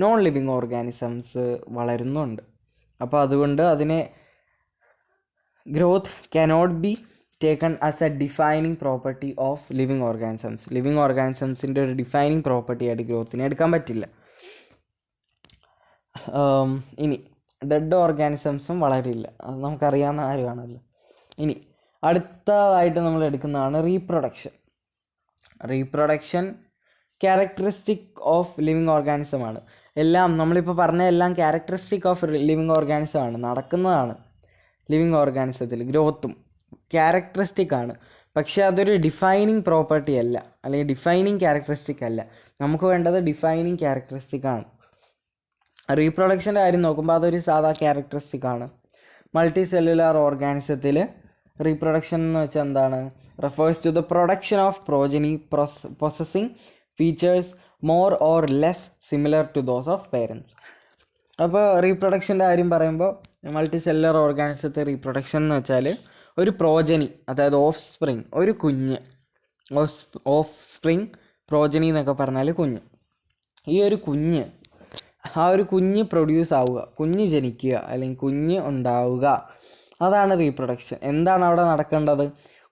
നോൺ ലിവിങ് ഓർഗാനിസംസ് വളരുന്നുണ്ട്. അപ്പോൾ അതുകൊണ്ട് അതിനെ growth cannot be taken as a defining property of living organisms. Living ഓർഗാനിസംസിൻ്റെ ഒരു ഡിഫൈനിങ് പ്രോപ്പർട്ടി ആയിട്ട് ഗ്രോത്തിനെ എടുക്കാൻ പറ്റില്ല. ഇനി ഡെഡ് ഓർഗാനിസംസും വളരില്ല, അത് നമുക്കറിയാവുന്ന കാര്യമാണല്ലോ. ഇനി അടുത്തതായിട്ട് നമ്മൾ എടുക്കുന്നതാണ് റീപ്രൊഡക്ഷൻ ക്യാരക്ടറിസ്റ്റിക് ഓഫ് ലിവിങ് ഓർഗാനിസമാണ്. എല്ലാം നമ്മളിപ്പോൾ പറഞ്ഞ എല്ലാം ക്യാരക്ടറിസ്റ്റിക് ഓഫ് ലിവിങ് ഓർഗാനിസമാണ്, നടക്കുന്നതാണ്. ലിവിങ് ഓർഗാനിസത്തിൽ ഗ്രോത്തും ക്യാരക്ടറിസ്റ്റിക് ആണ്, പക്ഷേ അതൊരു ഡിഫൈനിങ് പ്രോപ്പർട്ടി അല്ല, അല്ലെങ്കിൽ ഡിഫൈനിങ് ക്യാരക്ടറിസ്റ്റിക് അല്ല. നമുക്ക് വേണ്ടത് ഡിഫൈനിങ് ക്യാരക്ടറിസ്റ്റിക് ആണ്. റീപ്രൊഡക്ഷൻ്റെ കാര്യം നോക്കുമ്പോൾ അതൊരു സാധാ ക്യാരക്ടറിസ്റ്റിക് ആണ്. മൾട്ടി സെല്ലുലാർ ഓർഗാനിസത്തിൽ റീപ്രൊഡക്ഷൻ എന്ന് വെച്ചാൽ എന്താണ്, refers to the production of progeny possessing features more or less similar to those of parents. അപ്പോൾ റീപ്രൊഡക്ഷൻ്റെ കാര്യം പറയുമ്പോൾ മൾട്ടി സെല്ലുലാർ ഓർഗാനിസത്തെ റീപ്രൊഡക്ഷൻ എന്ന് വെച്ചാൽ ഒരു പ്രോജനി, അതായത് ഓഫ് സ്പ്രിങ്, ഒരു കുഞ്ഞ്, ഓഫ് സ്പ്രിങ് പ്രോജനി എന്നൊക്കെ പറഞ്ഞാൽ കുഞ്ഞ്. ഈ ഒരു കുഞ്ഞ്, ആ ഒരു കുഞ്ഞ് പ്രൊഡ്യൂസ് ആവുക, കുഞ്ഞ് ജനിക്കുക അല്ലെങ്കിൽ കുഞ്ഞ് ഉണ്ടാവുക, അതാണ് റീപ്രൊഡക്ഷൻ. എന്താണ് അവിടെ നടക്കേണ്ടത്?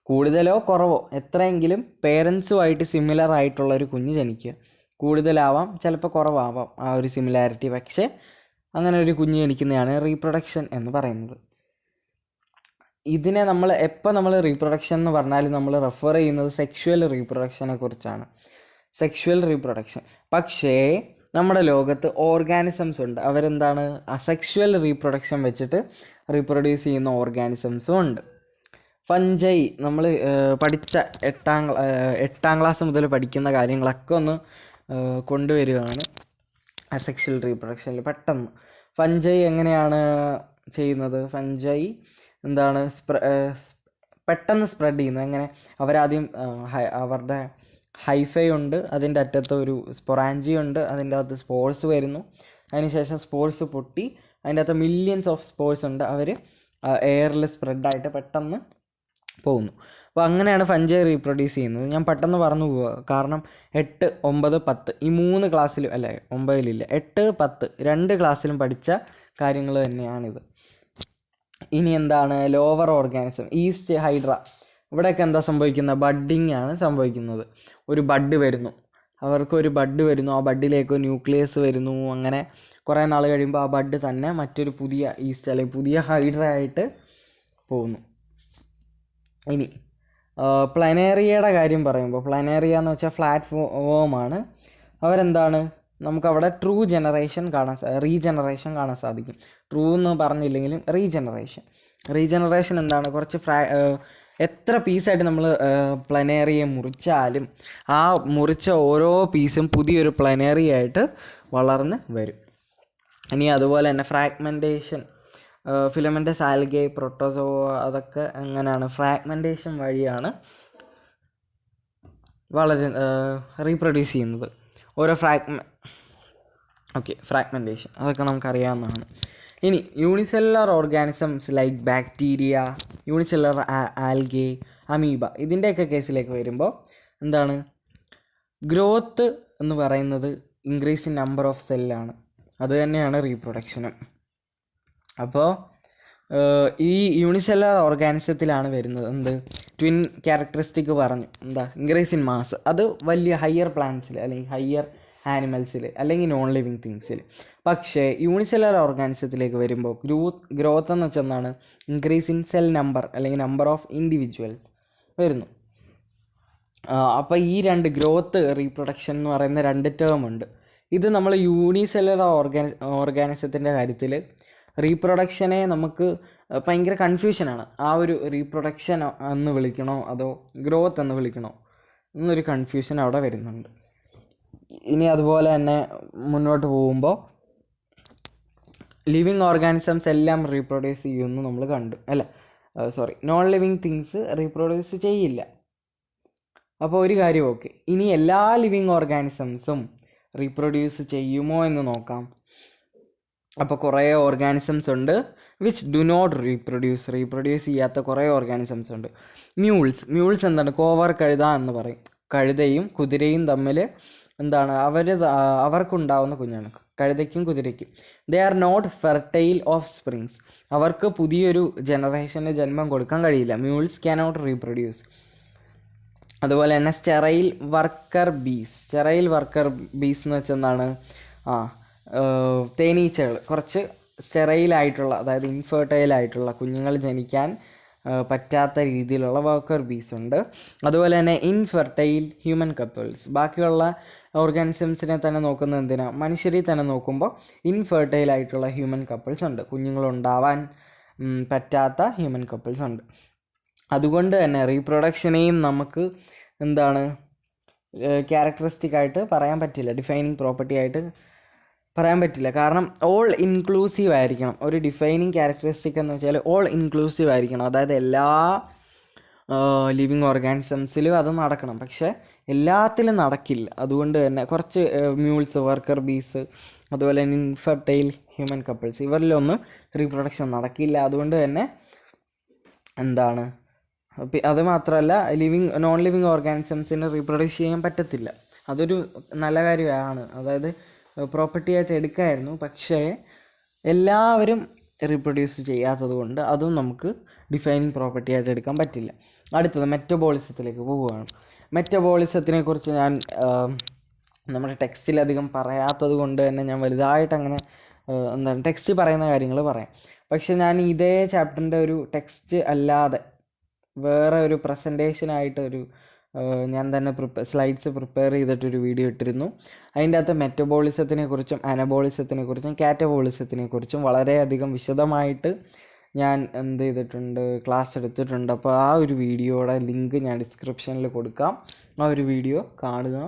കൂടുതലോ കുറവോ എത്രയെങ്കിലും പേരൻസുമായിട്ട് സിമിലർ ആയിട്ടുള്ളൊരു കുഞ്ഞ് ജനിക്കുക. കൂടുതലാവാം, ചിലപ്പോൾ കുറവാവാം ആ ഒരു സിമിലാരിറ്റി, പക്ഷേ അങ്ങനെ ഒരു കുഞ്ഞ് ജനിക്കുന്നതാണ് റീപ്രൊഡക്ഷൻ എന്ന് പറയുന്നത്. ഇതിനെ നമ്മൾ റീപ്രൊഡക്ഷൻ എന്ന് പറഞ്ഞാൽ നമ്മൾ റെഫർ ചെയ്യുന്നത് സെക്ഷുവൽ റീപ്രൊഡക്ഷനെ കുറിച്ചാണ്. Sexual reproduction. പക്ഷേ നമ്മുടെ ലോകത്ത് ഓർഗാനിസംസ് ഉണ്ട്, അവരെന്താണ് അസെക്ഷുവൽ റീപ്രൊഡക്ഷൻ വെച്ചിട്ട് റീപ്രൊഡ്യൂസ് ചെയ്യുന്ന ഓർഗാനിസംസും ഉണ്ട്. ഫഞ്ചൈ നമ്മൾ പഠിച്ച എട്ടാം ക്ലാസ് മുതൽ പഠിക്കുന്ന കാര്യങ്ങളൊക്കെ ഒന്ന് കൊണ്ടുവരികയാണ് അസെക്ഷൽ റീപ്രൊഡക്ഷനിൽ. പെട്ടെന്ന് ഫഞ്ചൈ എങ്ങനെയാണ് ചെയ്യുന്നത്? ഫഞ്ചൈ എന്താണ് പെട്ടെന്ന് സ്പ്രെഡ് ചെയ്യുന്നത് എങ്ങനെ? അവരാദ്യം അവരുടെ ഹൈഫൈ ഉണ്ട്, അതിൻ്റെ അറ്റത്ത് ഒരു സ്പൊറാഞ്ചി ഉണ്ട്, അതിൻ്റെ അകത്ത് സ്പോർസ് വരുന്നു, അതിനുശേഷം സ്പോർസ് പൊട്ടി അതിൻ്റെ അകത്ത് മില്യൺസ് ഓഫ് സ്പോർസ് ഉണ്ട്, അവർ എയറിൽ സ്പ്രെഡായിട്ട് പെട്ടെന്ന് പോകുന്നു. അപ്പോൾ അങ്ങനെയാണ് ഫഞ്ചൈ റീപ്രൊഡ്യൂസ് ചെയ്യുന്നത്. ഞാൻ പെട്ടെന്ന് പറഞ്ഞു പോവുക, കാരണം 8, 9, 10 ഈ 3 ക്ലാസ്സിലും, അല്ലേ 9-ലില്ല, 8, 10 2 ക്ലാസ്സിലും പഠിച്ച കാര്യങ്ങൾ തന്നെയാണിത്. ഇനി എന്താണ് ലോവർ ഓർഗാനിസം? ഈസ്റ്റ് ഹൈഡ്ര, ഇവിടെയൊക്കെ എന്താ സംഭവിക്കുന്നത്? ബഡ്ഡിങ് ആണ് സംഭവിക്കുന്നത്. ഒരു ബഡ് വരുന്നു, അവർക്കൊരു ബഡ് വരുന്നു, ആ ബഡിലേക്ക് ന്യൂക്ലിയസ് വരുന്നു, അങ്ങനെ കുറേ നാൾ കഴിയുമ്പോൾ ആ ബഡ് തന്നെ മറ്റൊരു പുതിയ ഈസ്റ്റ് അല്ലെങ്കിൽ പുതിയ ഹൈഡ്ര ആയിട്ട് പോകുന്നു. ഇനി പ്ലനേറിയയുടെ കാര്യം പറയുമ്പോൾ, പ്ലനേറിയ എന്ന് വെച്ചാൽ പ്ലാറ്റ്ഫോമാണ്. അവരെന്താണ്, നമുക്കവിടെ റീജനറേഷൻ കാണാൻ സാധിക്കും. ട്രൂ എന്ന് പറഞ്ഞില്ലെങ്കിലും റീജനറേഷൻ എന്താണ്? കുറച്ച് എത്ര പീസായിട്ട് നമ്മൾ പ്ലനേറിയെ മുറിച്ചാലും ആ മുറിച്ച ഓരോ പീസും പുതിയൊരു പ്ലനേറിയായിട്ട് വളർന്ന് വരും. ഇനി അതുപോലെ തന്നെ ഫ്രാഗ്മെൻറ്റേഷൻ, ഫിലമെൻ്റസ് ആൽഗെ, പ്രോട്ടോസോ, അതൊക്കെ എങ്ങനെയാണ്? ഫ്രാഗ്മെൻറ്റേഷൻ വഴിയാണ് റീപ്രൊഡ്യൂസ് ചെയ്യുന്നത്. ഓരോ ഫ്രാഗ്മെൻറ്റേഷൻ അതൊക്കെ നമുക്കറിയാവുന്നതാണ്. ഇനി unicellular organisms like bacteria, unicellular algae, amoeba, ഇതിൻ്റെയൊക്കെ കേസിലേക്ക് വരുമ്പോൾ എന്താണ്? ഗ്രോത്ത് എന്ന് പറയുന്നത് ഇൻക്രീസ് ഇൻ നമ്പർ ഓഫ് സെല്ലാണ്. അത് തന്നെയാണ് റീപ്രൊഡക്ഷനും. അപ്പോൾ ഈ യൂണിസെല്ലുലാർ ഓർഗാനിസത്തിലാണ് വരുന്നത് എന്ത്? ട്വിൻ ക്യാരക്ടറിസ്റ്റിക് പറഞ്ഞു, എന്താ? Increase in mass. അത് വലിയ ഹയർ പ്ലാന്റ്സിൽ അല്ലെങ്കിൽ ഹയർ ആനിമൽസിൽ അല്ലെങ്കിൽ നോൺ ലിവിങ് തിങ്സിൽ. പക്ഷേ യൂണിസെല്ലുലാർ ഓർഗാനിസത്തിലേക്ക് വരുമ്പോൾ ഗ്രോത്ത് എന്ന് വെച്ചാൽ എന്താണ്? ഇൻക്രീസ് ഇൻ സെൽ നമ്പർ അല്ലെങ്കിൽ നമ്പർ ഓഫ് ഇൻഡിവിജ്വൽസ് വരുന്നു. അപ്പോൾ ഈ രണ്ട് ഗ്രോത്ത്, റീപ്രൊഡക്ഷൻ എന്ന് പറയുന്ന 2 ടേം ഉണ്ട്. ഇത് നമ്മൾ യൂണിസെല്ലുലാർ ഓർഗാനിസത്തിൻ്റെ കാര്യത്തിൽ റീപ്രൊഡക്ഷനെ നമുക്ക് ഭയങ്കര കൺഫ്യൂഷനാണ്. ആ ഒരു റീപ്രൊഡക്ഷൻ എന്ന് വിളിക്കണോ അതോ ഗ്രോത്ത് എന്ന് വിളിക്കണോ എന്നൊരു കൺഫ്യൂഷൻ അവിടെ വരുന്നുണ്ട്. ഇനി അതുപോലെ തന്നെ മുന്നോട്ട് പോകുമ്പോൾ ലിവിങ് ഓർഗാനിസംസ് എല്ലാം റീപ്രൊഡ്യൂസ് ചെയ്യുമെന്ന് നമ്മൾ കണ്ടു, അല്ല നോൺ ലിവിങ് തിങ്സ് റീപ്രൊഡ്യൂസ് ചെയ്യില്ല. അപ്പോൾ ഒരു കാര്യം ഓക്കെ. ഇനി എല്ലാ ലിവിങ് ഓർഗാനിസംസും റീപ്രൊഡ്യൂസ് ചെയ്യുമോ എന്ന് നോക്കാം. അപ്പോൾ കുറേ ഓർഗാനിസംസ് ഉണ്ട് വിച്ച് ഡു നോട്ട് റീപ്രൊഡ്യൂസ് ചെയ്യാത്ത കുറേ ഓർഗാനിസംസ് ഉണ്ട്. മ്യൂൾസ് എന്താണ്? കോവർ കഴുത എന്ന് പറയും. കഴുതയും കുതിരയും തമ്മിൽ എന്താണ്? അവർക്കുണ്ടാവുന്ന കുഞ്ഞാണ്, കഴുതയ്ക്കും കുതിരയ്ക്കും. They are not fertile offsprings. അവർക്ക് പുതിയൊരു ജനറേഷന് ജന്മം കൊടുക്കാൻ കഴിയില്ല. Mules cannot reproduce. അതുപോലെ തന്നെ സ്റ്റെറൈൽ വർക്കർ ബീസ് എന്ന് വെച്ചാൽ എന്താണ്? തേനീച്ചകൾ, കുറച്ച് സ്റ്റെറൈലായിട്ടുള്ള, അതായത് ഇൻഫെർട്ടൈലായിട്ടുള്ള കുഞ്ഞുങ്ങൾ ജനിക്കാൻ പറ്റാത്ത രീതിയിലുള്ള വർക്കർ ബീസ് ഉണ്ട്. അതുപോലെ തന്നെ ഇൻഫെർട്ടൈൽ ഹ്യൂമൻ കപ്പിൾസ്. ബാക്കിയുള്ള ഓർഗാനിസംസിനെ തന്നെ നോക്കുന്നത് എന്തിനാ? മനുഷ്യരെ തന്നെ നോക്കുമ്പോൾ ഇൻഫെർട്ടൈൽ ആയിട്ടുള്ള ഹ്യൂമൻ കപ്പിൾസ് ഉണ്ട്, കുഞ്ഞുങ്ങളുണ്ടാവാൻ പറ്റാത്ത ഹ്യൂമൻ കപ്പിൾസ് ഉണ്ട്. അതുകൊണ്ട് തന്നെ റീപ്രൊഡക്ഷനെയും നമുക്ക് എന്താണ് ക്യാരക്ടറിസ്റ്റിക് ആയിട്ട് പറയാൻ പറ്റില്ല, ഡിഫൈനിങ് പ്രോപ്പർട്ടി ആയിട്ട് പറയാൻ പറ്റില്ല. കാരണം ഓൾ ഇൻക്ലൂസീവ് ആയിരിക്കണം. ഒരു ഡിഫൈനിങ് ക്യാരക്ടറിസ്റ്റിക് എന്ന് വെച്ചാൽ ഓൾ ഇൻക്ലൂസീവ് ആയിരിക്കണം. അതായത് എല്ലാ ലിവിങ് ഓർഗാനിസംസിലും അത് നടക്കണം. പക്ഷേ എല്ലാത്തിലും നടക്കില്ല. അതുകൊണ്ട് തന്നെ കുറച്ച് മ്യൂൾസ്, വർക്കർ ബീസ്, അതുപോലെ തന്നെ ഇൻഫെർട്ടൈൽ ഹ്യൂമൻ കപ്പിൾസ്, ഇവരിലൊന്നും റീപ്രൊഡക്ഷൻ നടക്കില്ല. അതുകൊണ്ട് തന്നെ എന്താണ്, അത് മാത്രമല്ല നോൺ ലിവിങ് ഓർഗാനിസംസിന് റീപ്രൊഡ്യൂസ് ചെയ്യാൻ പറ്റത്തില്ല. അതൊരു നല്ല കാര്യമാണ്. അതായത് പ്രോപ്പർട്ടി ആയിട്ട് എടുക്കാമായിരുന്നു, പക്ഷേ എല്ലാവരും റീപ്രൊഡ്യൂസ് ചെയ്യാത്തത് കൊണ്ട് അതും നമുക്ക് ഡിഫൈനിങ് പ്രോപ്പർട്ടി ആയിട്ട് എടുക്കാൻ പറ്റില്ല. അടുത്തത് മെറ്റബോളിസത്തിലേക്ക് പോവുകയാണ്. മെറ്റബോളിസത്തിനെ കുറിച്ച് ഞാൻ നമ്മുടെ ടെക്സ്റ്റിലധികം പറയാത്തത് കൊണ്ട് തന്നെ ഞാൻ വലുതായിട്ട് അങ്ങനെ ടെക്സ്റ്റ് പറയുന്ന കാര്യങ്ങൾ പറയാം. പക്ഷെ ഞാൻ ഇതേ ചാപ്റ്ററിൻ്റെ ഒരു ടെക്സ്റ്റ് അല്ലാതെ വേറെ ഒരു പ്രസൻറ്റേഷനായിട്ട് ഞാൻ തന്നെ സ്ലൈഡ്സ് പ്രിപ്പയർ ചെയ്തിട്ടൊരു വീഡിയോ ഇട്ടിരുന്നു. അതിൻ്റെ അകത്ത് മെറ്റബോളിസത്തിനെ കുറിച്ചും അനബോളിസത്തിനെ കുറിച്ചും കാറ്റബോളിസത്തിനെ കുറിച്ചും വളരെയധികം വിശദമായിട്ട് ഞാൻ ക്ലാസ് എടുത്തിട്ടുണ്ട്. അപ്പോൾ ആ ഒരു വീഡിയോയുടെ ലിങ്ക് ഞാൻ ഡിസ്ക്രിപ്ഷനിൽ കൊടുക്കാം. ആ ഒരു വീഡിയോ കാണുക.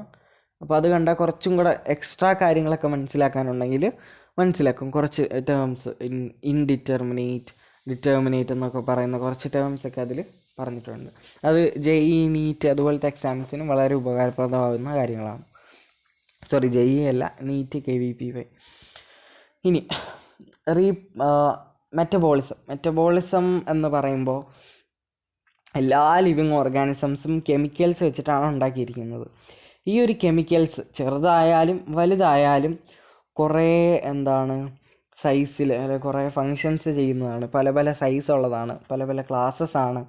അപ്പോൾ അത് കണ്ടാൽ കുറച്ചും കൂടെ എക്സ്ട്രാ കാര്യങ്ങളൊക്കെ മനസ്സിലാക്കാനുണ്ടെങ്കിൽ മനസ്സിലാക്കും. കുറച്ച് ടേംസ്, ഇൻഡിറ്റർമിനേറ്റ്, ഡിറ്റർമിനേറ്റ് എന്നൊക്കെ പറയുന്ന കുറച്ച് ടേംസൊക്കെ അതിൽ പറഞ്ഞിട്ടുണ്ട്. അത് JEE, നീറ്റ് അതുപോലത്തെ എക്സാംസിനും വളരെ ഉപകാരപ്രദമാകുന്ന കാര്യങ്ങളാണ്. JEE അല്ല, നീറ്റ്, KVPY. ഇനി മെറ്റബോളിസം എന്ന് പറയുമ്പോൾ എല്ലാ ലിവിങ് ഓർഗാനിസംസും കെമിക്കൽസ് വെച്ചിട്ടാണ് ഉണ്ടാക്കിയിരിക്കുന്നത്. ഈ ഒരു കെമിക്കൽസ് ചെറുതായാലും വലുതായാലും കുറേ സൈസിൽ അല്ലെങ്കിൽ കുറേ ഫങ്ഷൻസ് ചെയ്യുന്നതാണ്. പല പല സൈസ് ഉള്ളതാണ്, പല പല ക്ലാസ്സസ് ആണ്.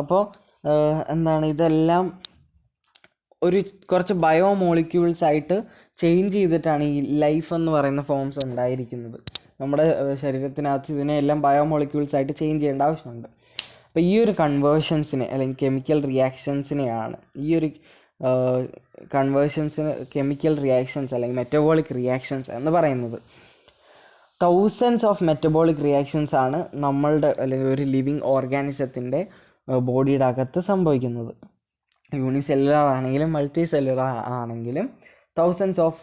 അപ്പോൾ ഇതെല്ലാം കുറച്ച് ബയോമോളിക്യൂൾസ് ആയിട്ട് ചേഞ്ച് ചെയ്തിട്ടാണ് ഈ ലൈഫ് എന്ന് പറയുന്ന ഫോംസ് ഉണ്ടായിരിക്കുന്നത്. നമ്മുടെ ശരീരത്തിനകത്ത് ഇതിനെല്ലാം ബയോമോളിക്യൂൾസ് ആയിട്ട് ചേഞ്ച് ചെയ്യേണ്ട ആവശ്യമുണ്ട്. അപ്പോൾ ഈ ഒരു കൺവേർഷൻസിനെ അല്ലെങ്കിൽ കെമിക്കൽ റിയാക്ഷൻസിനെയാണ് കെമിക്കൽ റിയാക്ഷൻസ് അല്ലെങ്കിൽ മെറ്റബോളിക് റിയാക്ഷൻസ് എന്ന് പറയുന്നത്. തൗസൻഡ്സ് ഓഫ് മെറ്റബോളിക് റിയാക്ഷൻസ് ആണ് നമ്മളുടെ അല്ലെങ്കിൽ ഒരു ലിവിങ് ഓർഗാനിസത്തിൻ്റെ ബോഡിയുടെ അകത്ത് സംഭവിക്കുന്നത്. യൂണിസെല്ലുലാർ ആണെങ്കിലും മൾട്ടി സെല്ലുലാർ ആണെങ്കിലും തൗസൻഡ്സ് ഓഫ്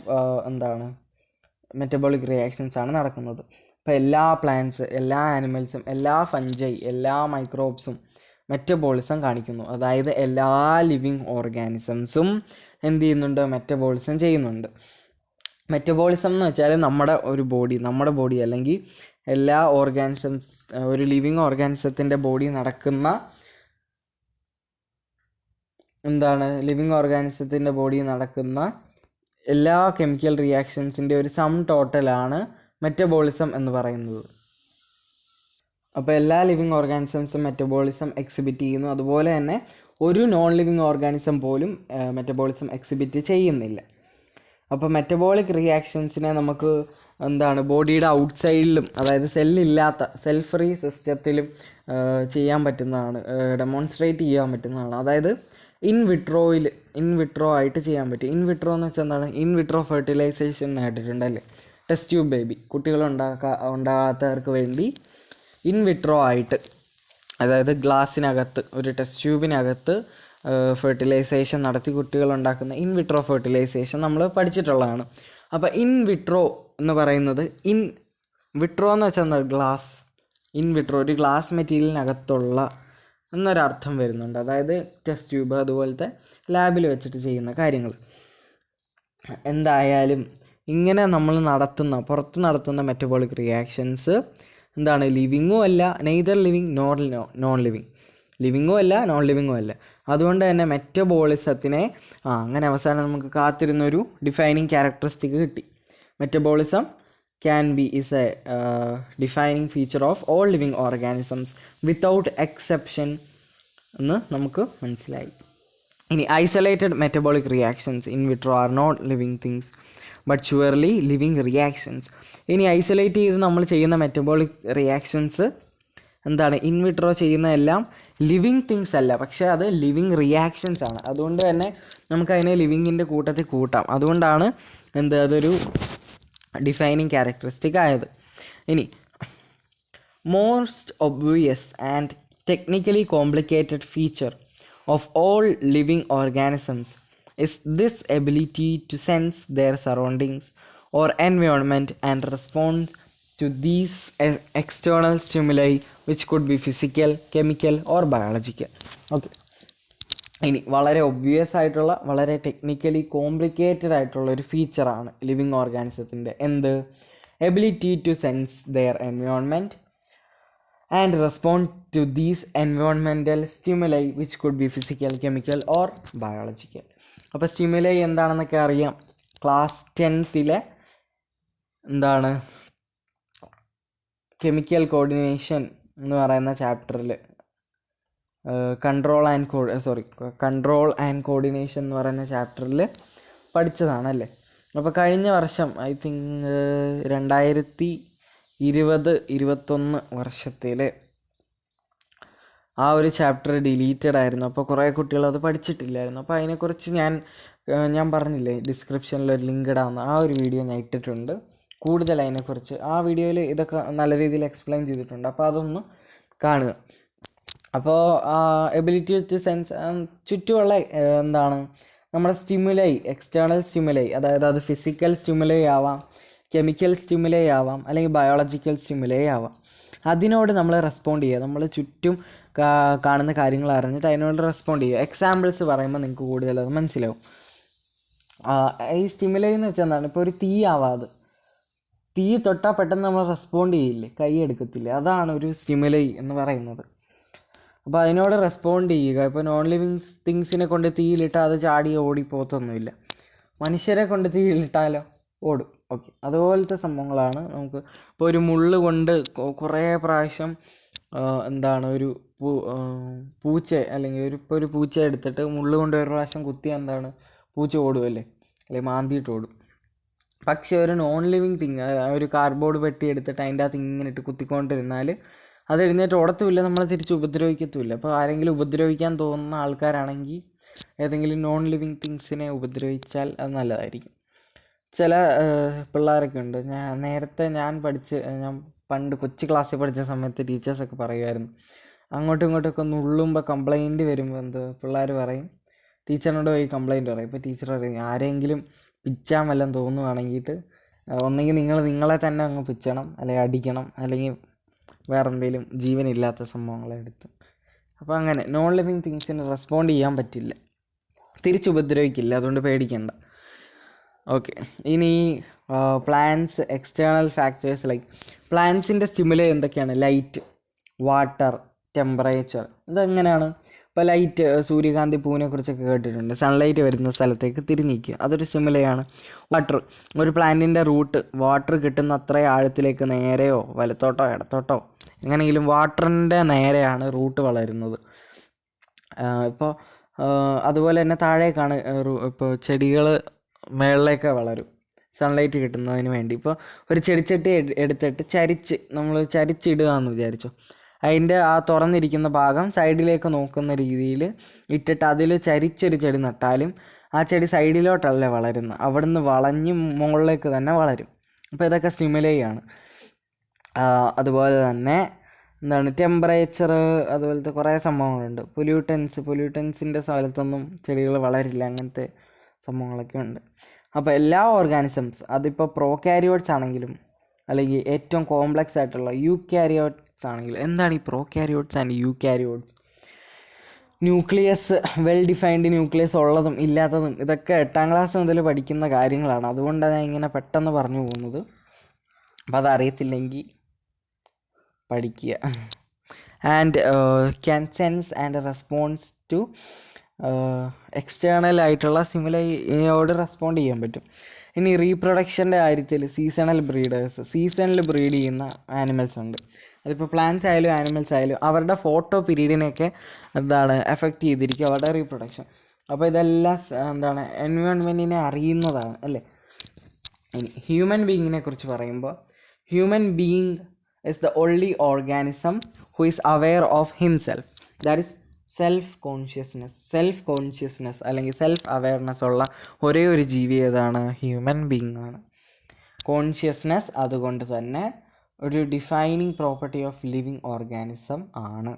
മെറ്റബോളിക് റിയാക്ഷൻസ് ആണ് നടക്കുന്നത്. അപ്പോൾ എല്ലാ പ്ലാന്റ്സ്, എല്ലാ ആനിമൽസും, എല്ലാ ഫഞ്ചൈ, എല്ലാ മൈക്രോബ്സും മെറ്റബോളിസം കാണിക്കുന്നു. അതായത് എല്ലാ ലിവിങ് ഓർഗാനിസംസും മെറ്റബോളിസം ചെയ്യുന്നുണ്ട്. മെറ്റബോളിസം എന്ന് വെച്ചാൽ നമ്മുടെ ബോഡി അല്ലെങ്കിൽ എല്ലാ ഒരു ലിവിങ് ഓർഗാനിസത്തിൻ്റെ ബോഡി നടക്കുന്ന ലിവിങ് ഓർഗാനിസത്തിൻ്റെ ബോഡി നടക്കുന്ന എല്ലാ കെമിക്കൽ റിയാക്ഷൻസിൻ്റെ ഒരു സം ടോട്ടലാണ് മെറ്റബോളിസം എന്ന് പറയുന്നത്. അപ്പോൾ എല്ലാ ലിവിങ് ഓർഗാനിസംസും മെറ്റബോളിസം എക്സിബിറ്റ് ചെയ്യുന്നു. അതുപോലെ തന്നെ ഒരു നോൺ ലിവിങ് ഓർഗാനിസം പോലും മെറ്റബോളിസം എക്സിബിറ്റ് ചെയ്യുന്നില്ല. അപ്പോൾ മെറ്റബോളിക് റിയാക്ഷൻസിനെ നമുക്ക് ബോഡിയുടെ ഔട്ട്സൈഡിലും, അതായത് സെൽ ഫ്രീ സിസ്റ്റത്തിലും ചെയ്യാൻ പറ്റുന്നതാണ്, ഡെമോൺസ്ട്രേറ്റ് ചെയ്യാൻ പറ്റുന്നതാണ്. അതായത് ഇൻവിട്രോ ആയിട്ട് ചെയ്യാൻ പറ്റും. ഇൻവിട്രോ എന്ന് വെച്ചാൽ ഇൻവിട്രോ ഫെർട്ടിലൈസേഷൻ കേട്ടിട്ടുണ്ടല്ലേ? ടെസ്റ്റ് ട്യൂബ് ബേബി, കുട്ടികൾ ഉണ്ടാകാത്തവർക്ക് വേണ്ടി ഇൻവിട്രോ ആയിട്ട്, അതായത് ഗ്ലാസ്സിനകത്ത് ഒരു ടെസ്റ്റ് ട്യൂബിനകത്ത് ഫെർട്ടിലൈസേഷൻ നടത്തി കുട്ടികളുണ്ടാക്കുന്ന ഇൻവിട്രോ ഫെർട്ടിലൈസേഷൻ നമ്മൾ പഠിച്ചിട്ടുള്ളതാണ്. അപ്പോൾ ഇൻവിട്രോ എന്ന് പറയുന്നത് വിട്രോ എന്ന് വെച്ചാൽ ഗ്ലാസ്, ഇൻവിട്രോ ഒരു ഗ്ലാസ് മെറ്റീരിയലിനകത്തുള്ള എന്നൊരർത്ഥം വരുന്നുണ്ട്. അതായത് ടെസ്റ്റ് ട്യൂബ് അതുപോലത്തെ ലാബിൽ വെച്ചിട്ട് ചെയ്യുന്ന കാര്യങ്ങൾ. എന്തായാലും ഇങ്ങനെ നമ്മൾ പുറത്ത് നടത്തുന്ന മെറ്റബോളിക് റിയാക്ഷൻസ് ലിവിങ്ങും അല്ല, നെയ്തർ ലിവിങ് നോൺ ലിവിങ്, ലിവിങ്ങും അല്ല നോൺ ലിവിങ്ങും അല്ല. അതുകൊണ്ട് തന്നെ മെറ്റബോളിസത്തിനെ അങ്ങനെ അവസാനം നമുക്ക് കാത്തിരുന്നൊരു ഡിഫൈനിങ് ക്യാരക്ടറിസ്റ്റിക് കിട്ടി. Metabolism is a defining feature of all living organisms without exception എന്ന് നമുക്ക് മനസ്സിലായി. ഇനി isolated metabolic reactions in vitro are not living things but surely living reactions. ഇനി ഐസൊലേറ്റ് ചെയ്ത് നമ്മൾ ചെയ്യുന്ന മെറ്റബോളിക് റിയാക്ഷൻസ് ഇൻവിട്രോ ചെയ്യുന്ന എല്ലാം ലിവിങ് തിങ്സ് അല്ല, പക്ഷേ അത് ലിവിങ് റിയാക്ഷൻസ് ആണ്. അതുകൊണ്ട് തന്നെ നമുക്കതിനെ ലിവിങ്ങിൻ്റെ കൂട്ടത്തിൽ കൂട്ടാം. അതുകൊണ്ടാണ് അതൊരു ഡിഫൈനിങ് ക്യാരക്ടറിസ്റ്റിക് ആയത്. ഇനി most obvious and technically complicated feature of all living organisms is this ability to sense their surroundings or environment and respond to these external stimuli which could be physical, chemical or biological. Okay, ഇനി വളരെ obvious ആയിട്ടുള്ള വളരെ technically complicated ആയിട്ടുള്ള ഒരു ഫീച്ചറാണ് living ഓർഗാനിസത്തിൻ്റെ എന്ത് ability to sense their environment and respond to these environmental stimuli which could be physical, chemical or biological. അപ്പോൾ stimuli എന്താണെന്നൊക്കെ അറിയാം. ക്ലാസ് 10th എന്താണ് കെമിക്കൽ കോർഡിനേഷൻ എന്ന് പറയുന്ന ചാപ്റ്ററിൽ കൺട്രോൾ ആൻഡ് കോർഡിനേഷൻ എന്ന് പറയുന്ന ചാപ്റ്ററിൽ പഠിച്ചതാണല്ലേ. അപ്പോൾ കഴിഞ്ഞ വർഷം ഐ തിങ്ക് 2020-21 വർഷത്തിൽ ആ ഒരു ചാപ്റ്റർ ഡിലീറ്റഡ് ആയിരുന്നു. അപ്പോൾ കുറേ കുട്ടികൾ അത് പഠിച്ചിട്ടില്ലായിരുന്നു. അപ്പോൾ അതിനെക്കുറിച്ച് ഞാൻ പറഞ്ഞില്ലേ ഡിസ്ക്രിപ്ഷനിൽ ഒരു ലിങ്ക് ഇടാമെന്ന്, ആ ഒരു വീഡിയോ ഞാൻ ഇട്ടിട്ടുണ്ട്. കൂടുതൽ അതിനെക്കുറിച്ച് ആ വീഡിയോയിൽ ഇതൊക്കെ നല്ല രീതിയിൽ എക്സ്പ്ലെയിൻ ചെയ്തിട്ടുണ്ട്. അപ്പോൾ അതൊന്ന് കാണുക. അപ്പോൾ എബിലിറ്റി ടു സെൻസ് ചുറ്റുമുള്ള എന്താണ് നമ്മുടെ സ്റ്റിമുലൈ, എക്സ്റ്റേണൽ സ്റ്റിമുലൈ, അതായത് അത് ഫിസിക്കൽ സ്റ്റിമുലൈ ആവാം, കെമിക്കൽ സ്റ്റിമുലൈ ആവാം, അല്ലെങ്കിൽ ബയോളജിക്കൽ സ്റ്റിമുലൈ ആവാം. അതിനോട് നമ്മൾ റെസ്പോണ്ട് ചെയ്യുക. നമ്മൾ ചുറ്റും കാണുന്ന കാര്യങ്ങൾ അറിഞ്ഞിട്ട് അതിനോട് റെസ്പോണ്ട് ചെയ്യുക. എക്സാമ്പിൾസ് പറയുമ്പോൾ നിങ്ങൾക്ക് കൂടുതൽ അത് മനസ്സിലാവും. ഈ സ്റ്റിമുലൈ എന്ന് വെച്ചാൽ എന്താണ്, ഇപ്പോൾ ഒരു തീ ആവാതെ തീ തൊട്ടാൽ പെട്ടെന്ന് നമ്മൾ റെസ്പോണ്ട് ചെയ്യില്ലേ, കൈ എടുക്കത്തില്ല, അതാണ് ഒരു സ്റ്റിമുലൈ എന്ന് പറയുന്നത്. അപ്പോൾ അതിനോട് റെസ്പോണ്ട് ചെയ്യുക. ഇപ്പോൾ നോൺ ലിവിങ് തിങ്സിനെ കൊണ്ട് തീയിലിട്ടാൽ അത് ചാടി ഓടിപ്പോത്തൊന്നുമില്ല. മനുഷ്യരെ കൊണ്ട് തീയിലിട്ടാലോ ഓടും. ഓക്കെ, അതുപോലത്തെ സംഭവങ്ങളാണ് നമുക്ക്. ഇപ്പോൾ ഒരു മുള്ള് കൊണ്ട് കുറേ പ്രാവശ്യം എന്താണ് ഒരു പൂച്ച അല്ലെങ്കിൽ ഒരു പൂച്ച എടുത്തിട്ട് മുള്ള് കൊണ്ട് ഒരു പ്രാവശ്യം കുത്തിയാൽ എന്താണ് പൂച്ച ഓടുമല്ലേ, അല്ലെങ്കിൽ മാന്തിയിട്ട് ഓടും. പക്ഷേ ഒരു നോൺ ലിവിങ് തിങ്, ഒരു കാർഡ്ബോർഡ് പെട്ടി എടുത്തിട്ട് അതിൻ്റെ അകത്ത് ഇങ്ങനെ ഇട്ട് കുത്തിക്കൊണ്ടിരുന്നാൽ അത് എഴുന്നേറ്റ് ഓടത്തുമില്ല, നമ്മളെ തിരിച്ച് ഉപദ്രവിക്കത്തുമില്ല. അപ്പോൾ ആരെങ്കിലും ഉപദ്രവിക്കാൻ തോന്നുന്ന ആൾക്കാരാണെങ്കിൽ ഏതെങ്കിലും നോൺ ലിവിങ് തിങ്സിനെ ഉപദ്രവിച്ചാൽ അത് നല്ലതായിരിക്കും. ചില പിള്ളേരൊക്കെ ഉണ്ട്, ഞാൻ പണ്ട് കൊച്ചു ക്ലാസ്സിൽ പഠിച്ച സമയത്ത് ടീച്ചേഴ്സൊക്കെ പറയുമായിരുന്നു, അങ്ങോട്ടും ഇങ്ങോട്ടൊക്കെ നുള്ളുമ്പോൾ കംപ്ലൈൻറ്റ് വരുമ്പോൾ പിള്ളേർ പറയും ടീച്ചറിനോട് പോയി കംപ്ലൈൻറ്റ് പറയും. ഇപ്പോൾ ടീച്ചർ പറയും ആരെങ്കിലും പിച്ചാൻ വല്ലതും തോന്നുവാണെങ്കിൽ ഒന്നെങ്കിൽ നിങ്ങളെ തന്നെ അങ്ങ് പിച്ചണം, അല്ലെങ്കിൽ അടിക്കണം, അല്ലെങ്കിൽ വേറെ എന്തെങ്കിലും ജീവനില്ലാത്ത സംഭവങ്ങളെ എടുത്ത്. അപ്പോൾ അങ്ങനെ നോൺ ലിവിങ് തിങ്സിന് റെസ്പോണ്ട് ചെയ്യാൻ പറ്റില്ല, തിരിച്ചുപദ്രവിക്കില്ല, അതുകൊണ്ട് പേടിക്കണ്ട. ഓക്കെ, ഇനി പ്ലാന്റ്സ് എക്സ്റ്റേണൽ ഫാക്ടേഴ്സ് ലൈക്ക് പ്ലാന്റ്സിൻ്റെ സ്റ്റിമുലൈ എന്തൊക്കെയാണ്? Light, water, temperature. ഇതെങ്ങനെയാണ്? ഇപ്പോൾ ലൈറ്റ്, സൂര്യകാന്തി പൂവിനെ കുറിച്ചൊക്കെ കേട്ടിട്ടുണ്ട്. സൺലൈറ്റ് വരുന്ന സ്ഥലത്തേക്ക് തിരിഞ്ഞിരിക്കുക, അതൊരു സ്റ്റിമുലൈയാണ്. വാട്ടർ, ഒരു പ്ലാന്റിൻ്റെ റൂട്ട് വാട്ടർ കിട്ടുന്ന അത്ര ആഴത്തിലേക്ക് നേരെയോ വലത്തോട്ടോ ഇടത്തോട്ടോ എങ്ങനെയെങ്കിലും വാട്ടറിൻ്റെ നേരെയാണ് റൂട്ട് വളരുന്നത്. ഇപ്പോൾ അതുപോലെ തന്നെ താഴേക്കാണ് ഇപ്പോൾ ചെടികൾ മേളിലേക്ക് വളരും സൺലൈറ്റ് കിട്ടുന്നതിന് വേണ്ടി. ഇപ്പോൾ ഒരു ചെടിച്ചട്ടി എടുത്തിട്ട് നമ്മൾ ചരിച്ചിടുക എന്ന് വിചാരിച്ചു. അതിൻ്റെ ആ തുറന്നിരിക്കുന്ന ഭാഗം സൈഡിലേക്ക് നോക്കുന്ന രീതിയിൽ ഇട്ടിട്ട് അതിൽ ചരിച്ചൊരു ചെടി നട്ടാലും ആ ചെടി സൈഡിലോട്ടല്ല വളരുന്നത്, അവിടുന്ന് വളഞ്ഞ് മുകളിലേക്ക് തന്നെ വളരും. അപ്പോൾ ഇതൊക്കെ സ്റ്റിമുലൈ ആണ്. അതുപോലെ തന്നെ എന്താണ് ടെമ്പറേച്ചർ, അതുപോലത്തെ കുറേ സംഭവങ്ങളുണ്ട്. പൊല്യൂട്ടൻസിൻ്റെ സ്ഥലത്തൊന്നും ചെടികൾ വളരില്ല, അങ്ങനത്തെ സംഭവങ്ങളൊക്കെ ഉണ്ട്. അപ്പോൾ എല്ലാ ഓർഗാനിസംസ്, അതിപ്പോൾ പ്രോകാരിയോട്സ് ആണെങ്കിലും അല്ലെങ്കിൽ ഏറ്റവും കോംപ്ലക്സ് ആയിട്ടുള്ള യൂകാരിയോട്സ് ആണെങ്കിലും. എന്താണ് ഈ prokaryotes and eukaryotes? Nucleus, well defined nucleus ഉള്ളതും ഇല്ലാത്തതും ഇതൊക്കെ 8ാം ക്ലാസ് മുതൽ പഠിക്കുന്ന കാര്യങ്ങളാണ്. അതുകൊണ്ടാണ് ഞാൻ ഇങ്ങനെ പെട്ടെന്ന് പറഞ്ഞു പോകുന്നത്. അപ്പോൾ അതറിയത്തില്ലെങ്കിൽ പഠിക്കുക. And can sense and response to external ആയിട്ടുള്ള സ്റ്റിമുലൈയോട് റെസ്പോണ്ട് ചെയ്യാൻ പറ്റും. ഇനി റീപ്രൊഡക്ഷൻ്റെ കാര്യത്തിൽ സീസണൽ ബ്രീഡ് ചെയ്യുന്ന ആനിമൽസ് ഉണ്ട്. അതിപ്പോൾ പ്ലാന്റ്സ് ആയാലും ആനിമൽസ് ആയാലും അവരുടെ ഫോട്ടോ പീരീഡിനെയൊക്കെ എഫക്റ്റ് ചെയ്തിരിക്കും അവരുടെ റീപ്രൊഡക്ഷൻ. അപ്പോൾ ഇതെല്ലാം എൻവയോൺമെൻറ്റിനെ അറിയുന്നതാണ് അല്ലേ. ഇനി ഹ്യൂമൻ ബീയിങ്ങിനെ കുറിച്ച് പറയുമ്പോൾ, human being is the only organism who is aware of himself. That is self consciousness അല്ലെങ്കിൽ സെൽഫ് അവെയർനെസ് ഉള്ള ഒരേ ഒരു ജീവി ഏതാണ്? ഹ്യൂമൻ ബീയിങ് ആണ്. കോൺഷ്യസ്നെസ് അതുകൊണ്ട് തന്നെ ഒരു defining property of living organism ആണ്.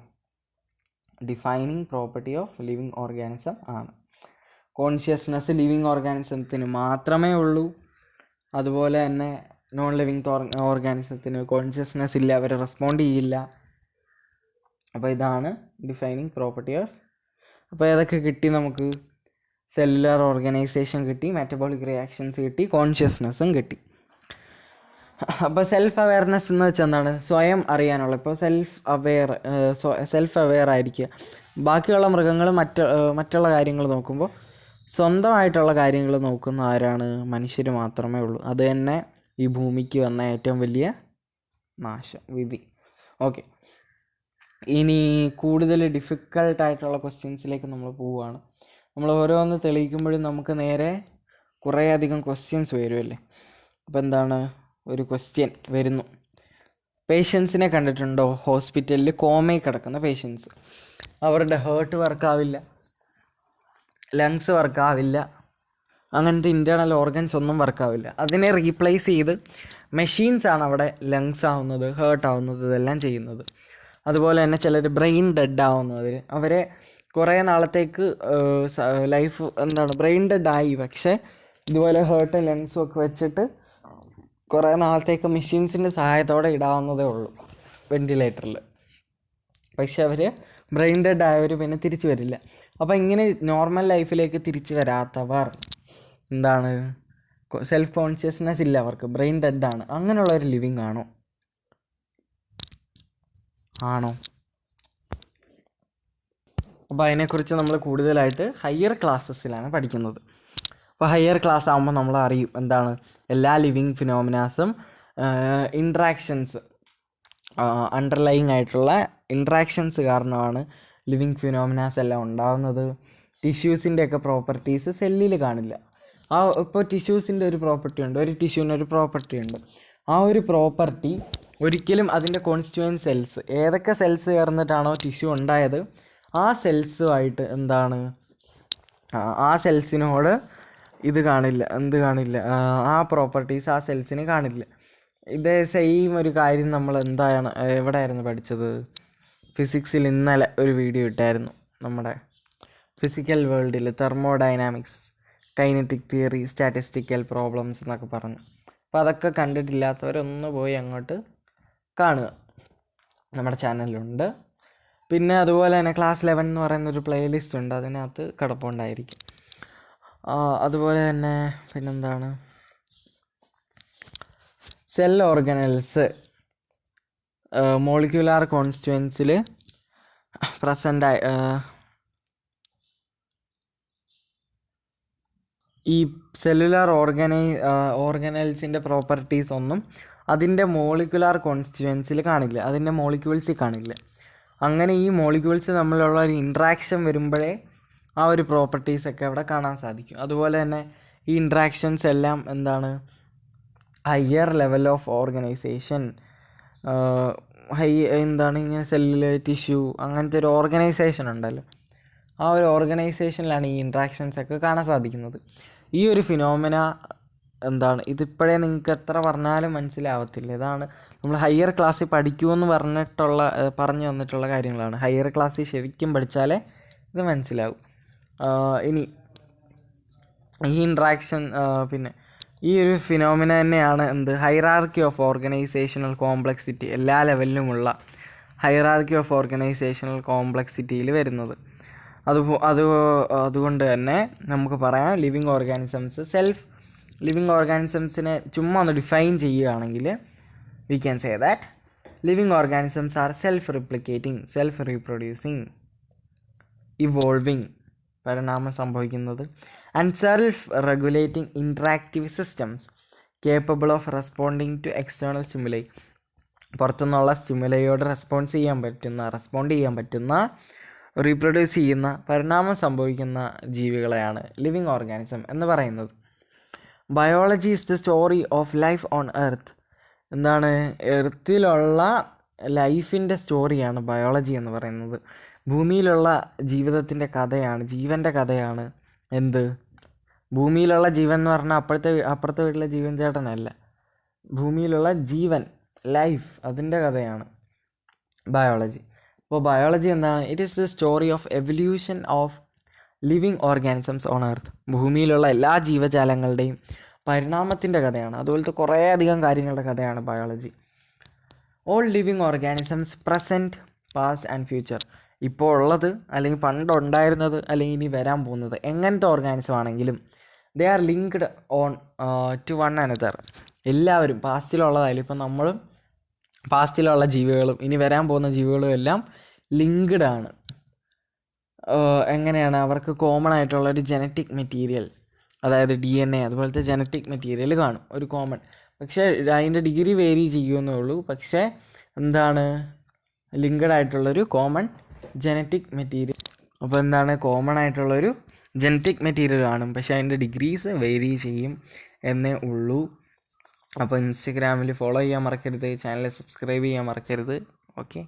കോൺഷ്യസ്നെസ് ലിവിങ് ഓർഗാനിസത്തിന് മാത്രമേ ഉള്ളൂ. അതുപോലെ തന്നെ നോൺ ലിവിങ് ഓർഗാനിസത്തിന് കോൺഷ്യസ്നെസ് ഇല്ല, അവർ റെസ്പോണ്ട് ചെയ്യില്ല. അപ്പോൾ ഇതാണ് ഡിഫൈനിങ് പ്രോപ്പർട്ടി ഓഫ്. അപ്പോൾ ഏതൊക്കെ കിട്ടി നമുക്ക്? സെല്ലുലാർ ഓർഗനൈസേഷൻ കിട്ടി, മെറ്റബോളിക് റിയാക്ഷൻസ് കിട്ടി, കോൺഷ്യസ്നെസ്സും കിട്ടി. അപ്പോൾ സെൽഫ് അവെയർനെസ് എന്ന് വെച്ചാൽ എന്താണ്? സ്വയം അറിയാനുള്ള. ഇപ്പോൾ സെൽഫ് അവെയർ ആയിരിക്കുക. ബാക്കിയുള്ള മൃഗങ്ങൾ മറ്റുള്ള കാര്യങ്ങൾ നോക്കുമ്പോൾ സ്വന്തമായിട്ടുള്ള കാര്യങ്ങൾ നോക്കുന്ന ആരാണ്? മനുഷ്യർ മാത്രമേ ഉള്ളൂ. അത് തന്നെ ഈ ഭൂമിക്ക് വന്ന ഏറ്റവും വലിയ നാശം, വിധി. ഓക്കെ, ഇനി കൂടുതൽ ഡിഫിക്കൽട്ടായിട്ടുള്ള ക്വസ്റ്റ്യൻസിലേക്ക് നമ്മൾ പോവുകയാണ്. നമ്മൾ ഓരോന്ന് തെളിയിക്കുമ്പോഴും നമുക്ക് നേരെ കുറേ അധികം ക്വസ്റ്റ്യൻസ് വരുമല്ലേ. അപ്പോൾ എന്താണ്? ഒരു ക്വസ്റ്റ്യൻ വരുന്നു. പേഷ്യൻസിനെ കണ്ടിട്ടുണ്ടോ? ഹോസ്പിറ്റലിൽ കോമയിൽ കിടക്കുന്ന പേഷ്യൻസ്. അവരുടെ ഹേർട്ട് വർക്കാവില്ല, ലങ്സ് വർക്കാവില്ല, അങ്ങനത്തെ ഇൻറ്റേർണൽ ഓർഗൻസ് ഒന്നും വർക്കാവില്ല. അതിനെ റീപ്ലേസ് ചെയ്ത് മെഷീൻസാണ് അവിടെ ലങ്സ് ആവുന്നത്, ഹേർട്ട് ആവുന്നത്, ഇതെല്ലാം ചെയ്യുന്നത്. അതുപോലെ തന്നെ ചിലർ ബ്രെയിൻ ഡെഡ് ആവുന്നവർ, അവരെ കുറേ നാളത്തേക്ക് ലൈഫ് ബ്രെയിൻ ഡെഡായി, പക്ഷേ ഇതുപോലെ ഹേർട്ടും ലങ്സും ഒക്കെ വെച്ചിട്ട് കുറേ നാളത്തേക്ക് മെഷീൻസിൻ്റെ സഹായത്തോടെ ഇടാവുന്നതേ ഉള്ളൂ വെൻറ്റിലേറ്ററിൽ. പക്ഷെ അവർ ബ്രെയിൻ ഡെഡ് ആയവർ പിന്നെ തിരിച്ചു വരില്ല. അപ്പോൾ ഇങ്ങനെ നോർമൽ ലൈഫിലേക്ക് തിരിച്ചു വരാത്തവർ സെൽഫ് കോൺഷ്യസ്നെസ് ഇല്ല, അവർക്ക് ബ്രെയിൻ ഡെഡാണ്. അങ്ങനെയുള്ളൊരു ലിവിങ് ആണോ? അപ്പോൾ അതിനെക്കുറിച്ച് നമ്മൾ കൂടുതലായിട്ട് ഹയർ ക്ലാസ്സസിലാണ് പഠിക്കുന്നത്. അപ്പോൾ ഹയർ ക്ലാസ് ആകുമ്പോൾ നമ്മൾ അറിയും എല്ലാ ലിവിങ് ഫിനോമിനാസും ഇൻട്രാക്ഷൻസ്, അണ്ടർലൈങ് ആയിട്ടുള്ള ഇൻട്രാക്ഷൻസ് കാരണമാണ് ലിവിങ് ഫിനോമിനാസ് എല്ലാം ഉണ്ടാകുന്നത്. ടിഷ്യൂസിൻ്റെയൊക്കെ പ്രോപ്പർട്ടീസ് സെല്ലിൽ കാണില്ല. ഇപ്പോൾ ടിഷ്യൂസിൻ്റെ ഒരു പ്രോപ്പർട്ടി ഉണ്ട്, ഒരു ടിഷ്യൂവിനൊരു പ്രോപ്പർട്ടി ഉണ്ട്. ആ ഒരു പ്രോപ്പർട്ടി ഒരിക്കലും അതിൻ്റെ കോൺസ്റ്റിറ്റ്യൂവൻറ്റ് സെൽസ്, ഏതൊക്കെ സെൽസ് ചേർന്നിട്ടാണോ ടിഷ്യൂ ഉണ്ടായത്, ആ സെൽസുമായിട്ട് ആ സെൽസിനോട് കാണില്ല, ആ പ്രോപ്പർട്ടീസ് ആ സെൽസിന് കാണില്ല. ഇതേ സെയിം ഒരു കാര്യം നമ്മൾ എവിടെയായിരുന്നു പഠിച്ചത്? ഫിസിക്സിൽ ഇന്നലെ ഒരു വീഡിയോ ഇട്ടായിരുന്നു, നമ്മുടെ ഫിസിക്കൽ വേൾഡിൽ thermodynamics, kinetic theory, statistical problems എന്നൊക്കെ പറഞ്ഞു. അപ്പോൾ അതൊക്കെ കണ്ടിട്ടില്ലാത്തവരൊന്ന് പോയി അങ്ങോട്ട് കാണുക, നമ്മുടെ ചാനലിലുണ്ട്. പിന്നെ അതുപോലെ തന്നെ ക്ലാസ് 11 എന്ന് പറയുന്നൊരു പ്ലേലിസ്റ്റ് ഉണ്ട്, അതിനകത്ത് കിടപ്പുണ്ടായിരിക്കും. അതുപോലെ തന്നെ പിന്നെന്താണ്, സെൽ ഓർഗനൽസ് മോളിക്യുലാർ കോൺസ്റ്റിറ്റ്യുവൻസിൽ പ്രസൻ്റായി ഈ സെല്ലുലാർ ഓർഗനൽസിൻ്റെ പ്രോപ്പർട്ടീസ് ഒന്നും അതിൻ്റെ മോളിക്യുലാർ കോൺസ്റ്റിറ്റ്യുവൻസിൽ കാണില്ല, അതിൻ്റെ മോളിക്യൂൾസിൽ കാണില്ല. അങ്ങനെ ഈ മോളിക്യൂൾസ് തമ്മിലുള്ള ഒരു ഇൻട്രാക്ഷൻ വരുമ്പോഴേ ആ ഒരു പ്രോപ്പർട്ടീസൊക്കെ അവിടെ കാണാൻ സാധിക്കും. അതുപോലെ തന്നെ ഈ ഇൻട്രാക്ഷൻസ് എല്ലാം ഹയർ ലെവൽ ഓഫ് ഓർഗനൈസേഷൻ, ഇങ്ങനെ സെല്ലിൽ ടിഷ്യൂ അങ്ങനത്തെ ഒരു ഓർഗനൈസേഷൻ ഉണ്ടല്ലോ, ആ ഒരു ഓർഗനൈസേഷനിലാണ് ഈ ഇൻട്രാക്ഷൻസൊക്കെ കാണാൻ സാധിക്കുന്നത്. ഈ ഒരു ഫിനോമിന ഇതിപ്പോഴേ നിങ്ങൾക്ക് എത്ര പറഞ്ഞാലും മനസ്സിലാവത്തില്ല. ഇതാണ് നമ്മൾ ഹയർ ക്ലാസ്സിൽ പഠിക്കുമെന്ന് പറഞ്ഞു വന്നിട്ടുള്ള കാര്യങ്ങളാണ്. ഹയർ ക്ലാസ്സിൽ ശരിക്കും പഠിച്ചാലേ ഇത് മനസ്സിലാവും. ഇനി ഈ ഇൻട്രാക്ഷൻ, പിന്നെ ഈ ഒരു ഫിനോമിന തന്നെയാണ് ഹൈറാർക്കി ഓഫ് ഓർഗനൈസേഷണൽ കോംപ്ലക്സിറ്റി, എല്ലാ ലെവലിലുമുള്ള ഹൈറാർക്കി ഓഫ് ഓർഗനൈസേഷണൽ കോംപ്ലക്സിറ്റിയിൽ വരുന്നത്. അതുകൊണ്ട് തന്നെ നമുക്ക് പറയാം ലിവിങ് ഓർഗാനിസംസിനെ ചുമ്മാ ഒന്ന് ഡിഫൈൻ ചെയ്യുകയാണെങ്കിൽ we can say that living organisms are self replicating, self reproducing, evolving, പരിണാമം സംഭവിക്കുന്നത്, and self regulating interactive systems capable of responding to external stimuli, പുറത്തുനിന്നുള്ള സ്റ്റിമുലൈയോട് റെസ്പോണ്ട് ചെയ്യാൻ പറ്റുന്ന റീപ്രൊഡ്യൂസ് ചെയ്യുന്ന, പരിണാമം സംഭവിക്കുന്ന ജീവികളെയാണ് ലിവിങ് ഓർഗാനിസം എന്ന് പറയുന്നത്. Biology is the story of life on earth. എർത്തിലുള്ള ലൈഫിൻ്റെ സ്റ്റോറിയാണ് ബയോളജി എന്ന് പറയുന്നത്. ഭൂമിയിലുള്ള ജീവിതത്തിൻ്റെ കഥയാണ്, ജീവൻ്റെ കഥയാണ്. ഭൂമിയിലുള്ള ജീവൻ എന്ന് പറഞ്ഞാൽ അപ്പുറത്തെ വീട്ടിലെ ജീവൻ ചേട്ടനല്ല, ഭൂമിയിലുള്ള ജീവൻ, ലൈഫ്, അതിൻ്റെ കഥയാണ് ബയോളജി. അപ്പോൾ ബയോളജി എന്താണ്? It is the story of evolution of living organisms on earth. ഭൂമിയിലുള്ള എല്ലാ ജീവജാലങ്ങളുടെയും പരിണാമത്തിൻ്റെ കഥയാണ്. അതുപോലത്തെ കുറേ അധികം കാര്യങ്ങളുടെ കഥയാണ് biology. All living organisms present, past and future. ഇപ്പോൾ ഉള്ളത് അല്ലെങ്കിൽ പണ്ടുണ്ടായിരുന്നത് അല്ലെങ്കിൽ ഇനി വരാൻ പോകുന്നത് എങ്ങനത്തെ ഓർഗാനിസം ആണെങ്കിലും they are linked on to one another. എല്ലാവരും പാസ്റ്റിലുള്ളതായാലും ഇപ്പം നമ്മളും പാസ്റ്റിലുള്ള ജീവികളും ഇനി വരാൻ പോകുന്ന ജീവികളും എല്ലാം ലിങ്ക്ഡ് ആണ്. എങ്ങനെയാണ്? അവർക്ക് കോമൺ ആയിട്ടുള്ളൊരു ജനറ്റിക് മെറ്റീരിയൽ, അതായത് DNA അതുപോലത്തെ ജനറ്റിക് മെറ്റീരിയൽ കാണും, ഒരു കോമൺ. പക്ഷേ അതിൻ്റെ ഡിഗ്രി വേരി ചെയ്യുമെന്നേ ഉള്ളൂ. പക്ഷേ എന്താണ്? ലിങ്ക്ഡ് ആയിട്ടുള്ളൊരു കോമൺ ജനറ്റിക് മെറ്റീരിയൽ. അപ്പോൾ എന്താണ്? കോമൺ ആയിട്ടുള്ളൊരു ജനറ്റിക് മെറ്റീരിയൽ കാണും, പക്ഷേ അതിൻ്റെ ഡിഗ്രീസ് വേരി ചെയ്യും എന്നേ ഉള്ളൂ. അപ്പോൾ ഇൻസ്റ്റഗ്രാമിൽ ഫോളോ ചെയ്യാൻ മറക്കരുത്, ചാനൽ സബ്സ്ക്രൈബ് ചെയ്യാൻ മറക്കരുത്. ഓക്കെ.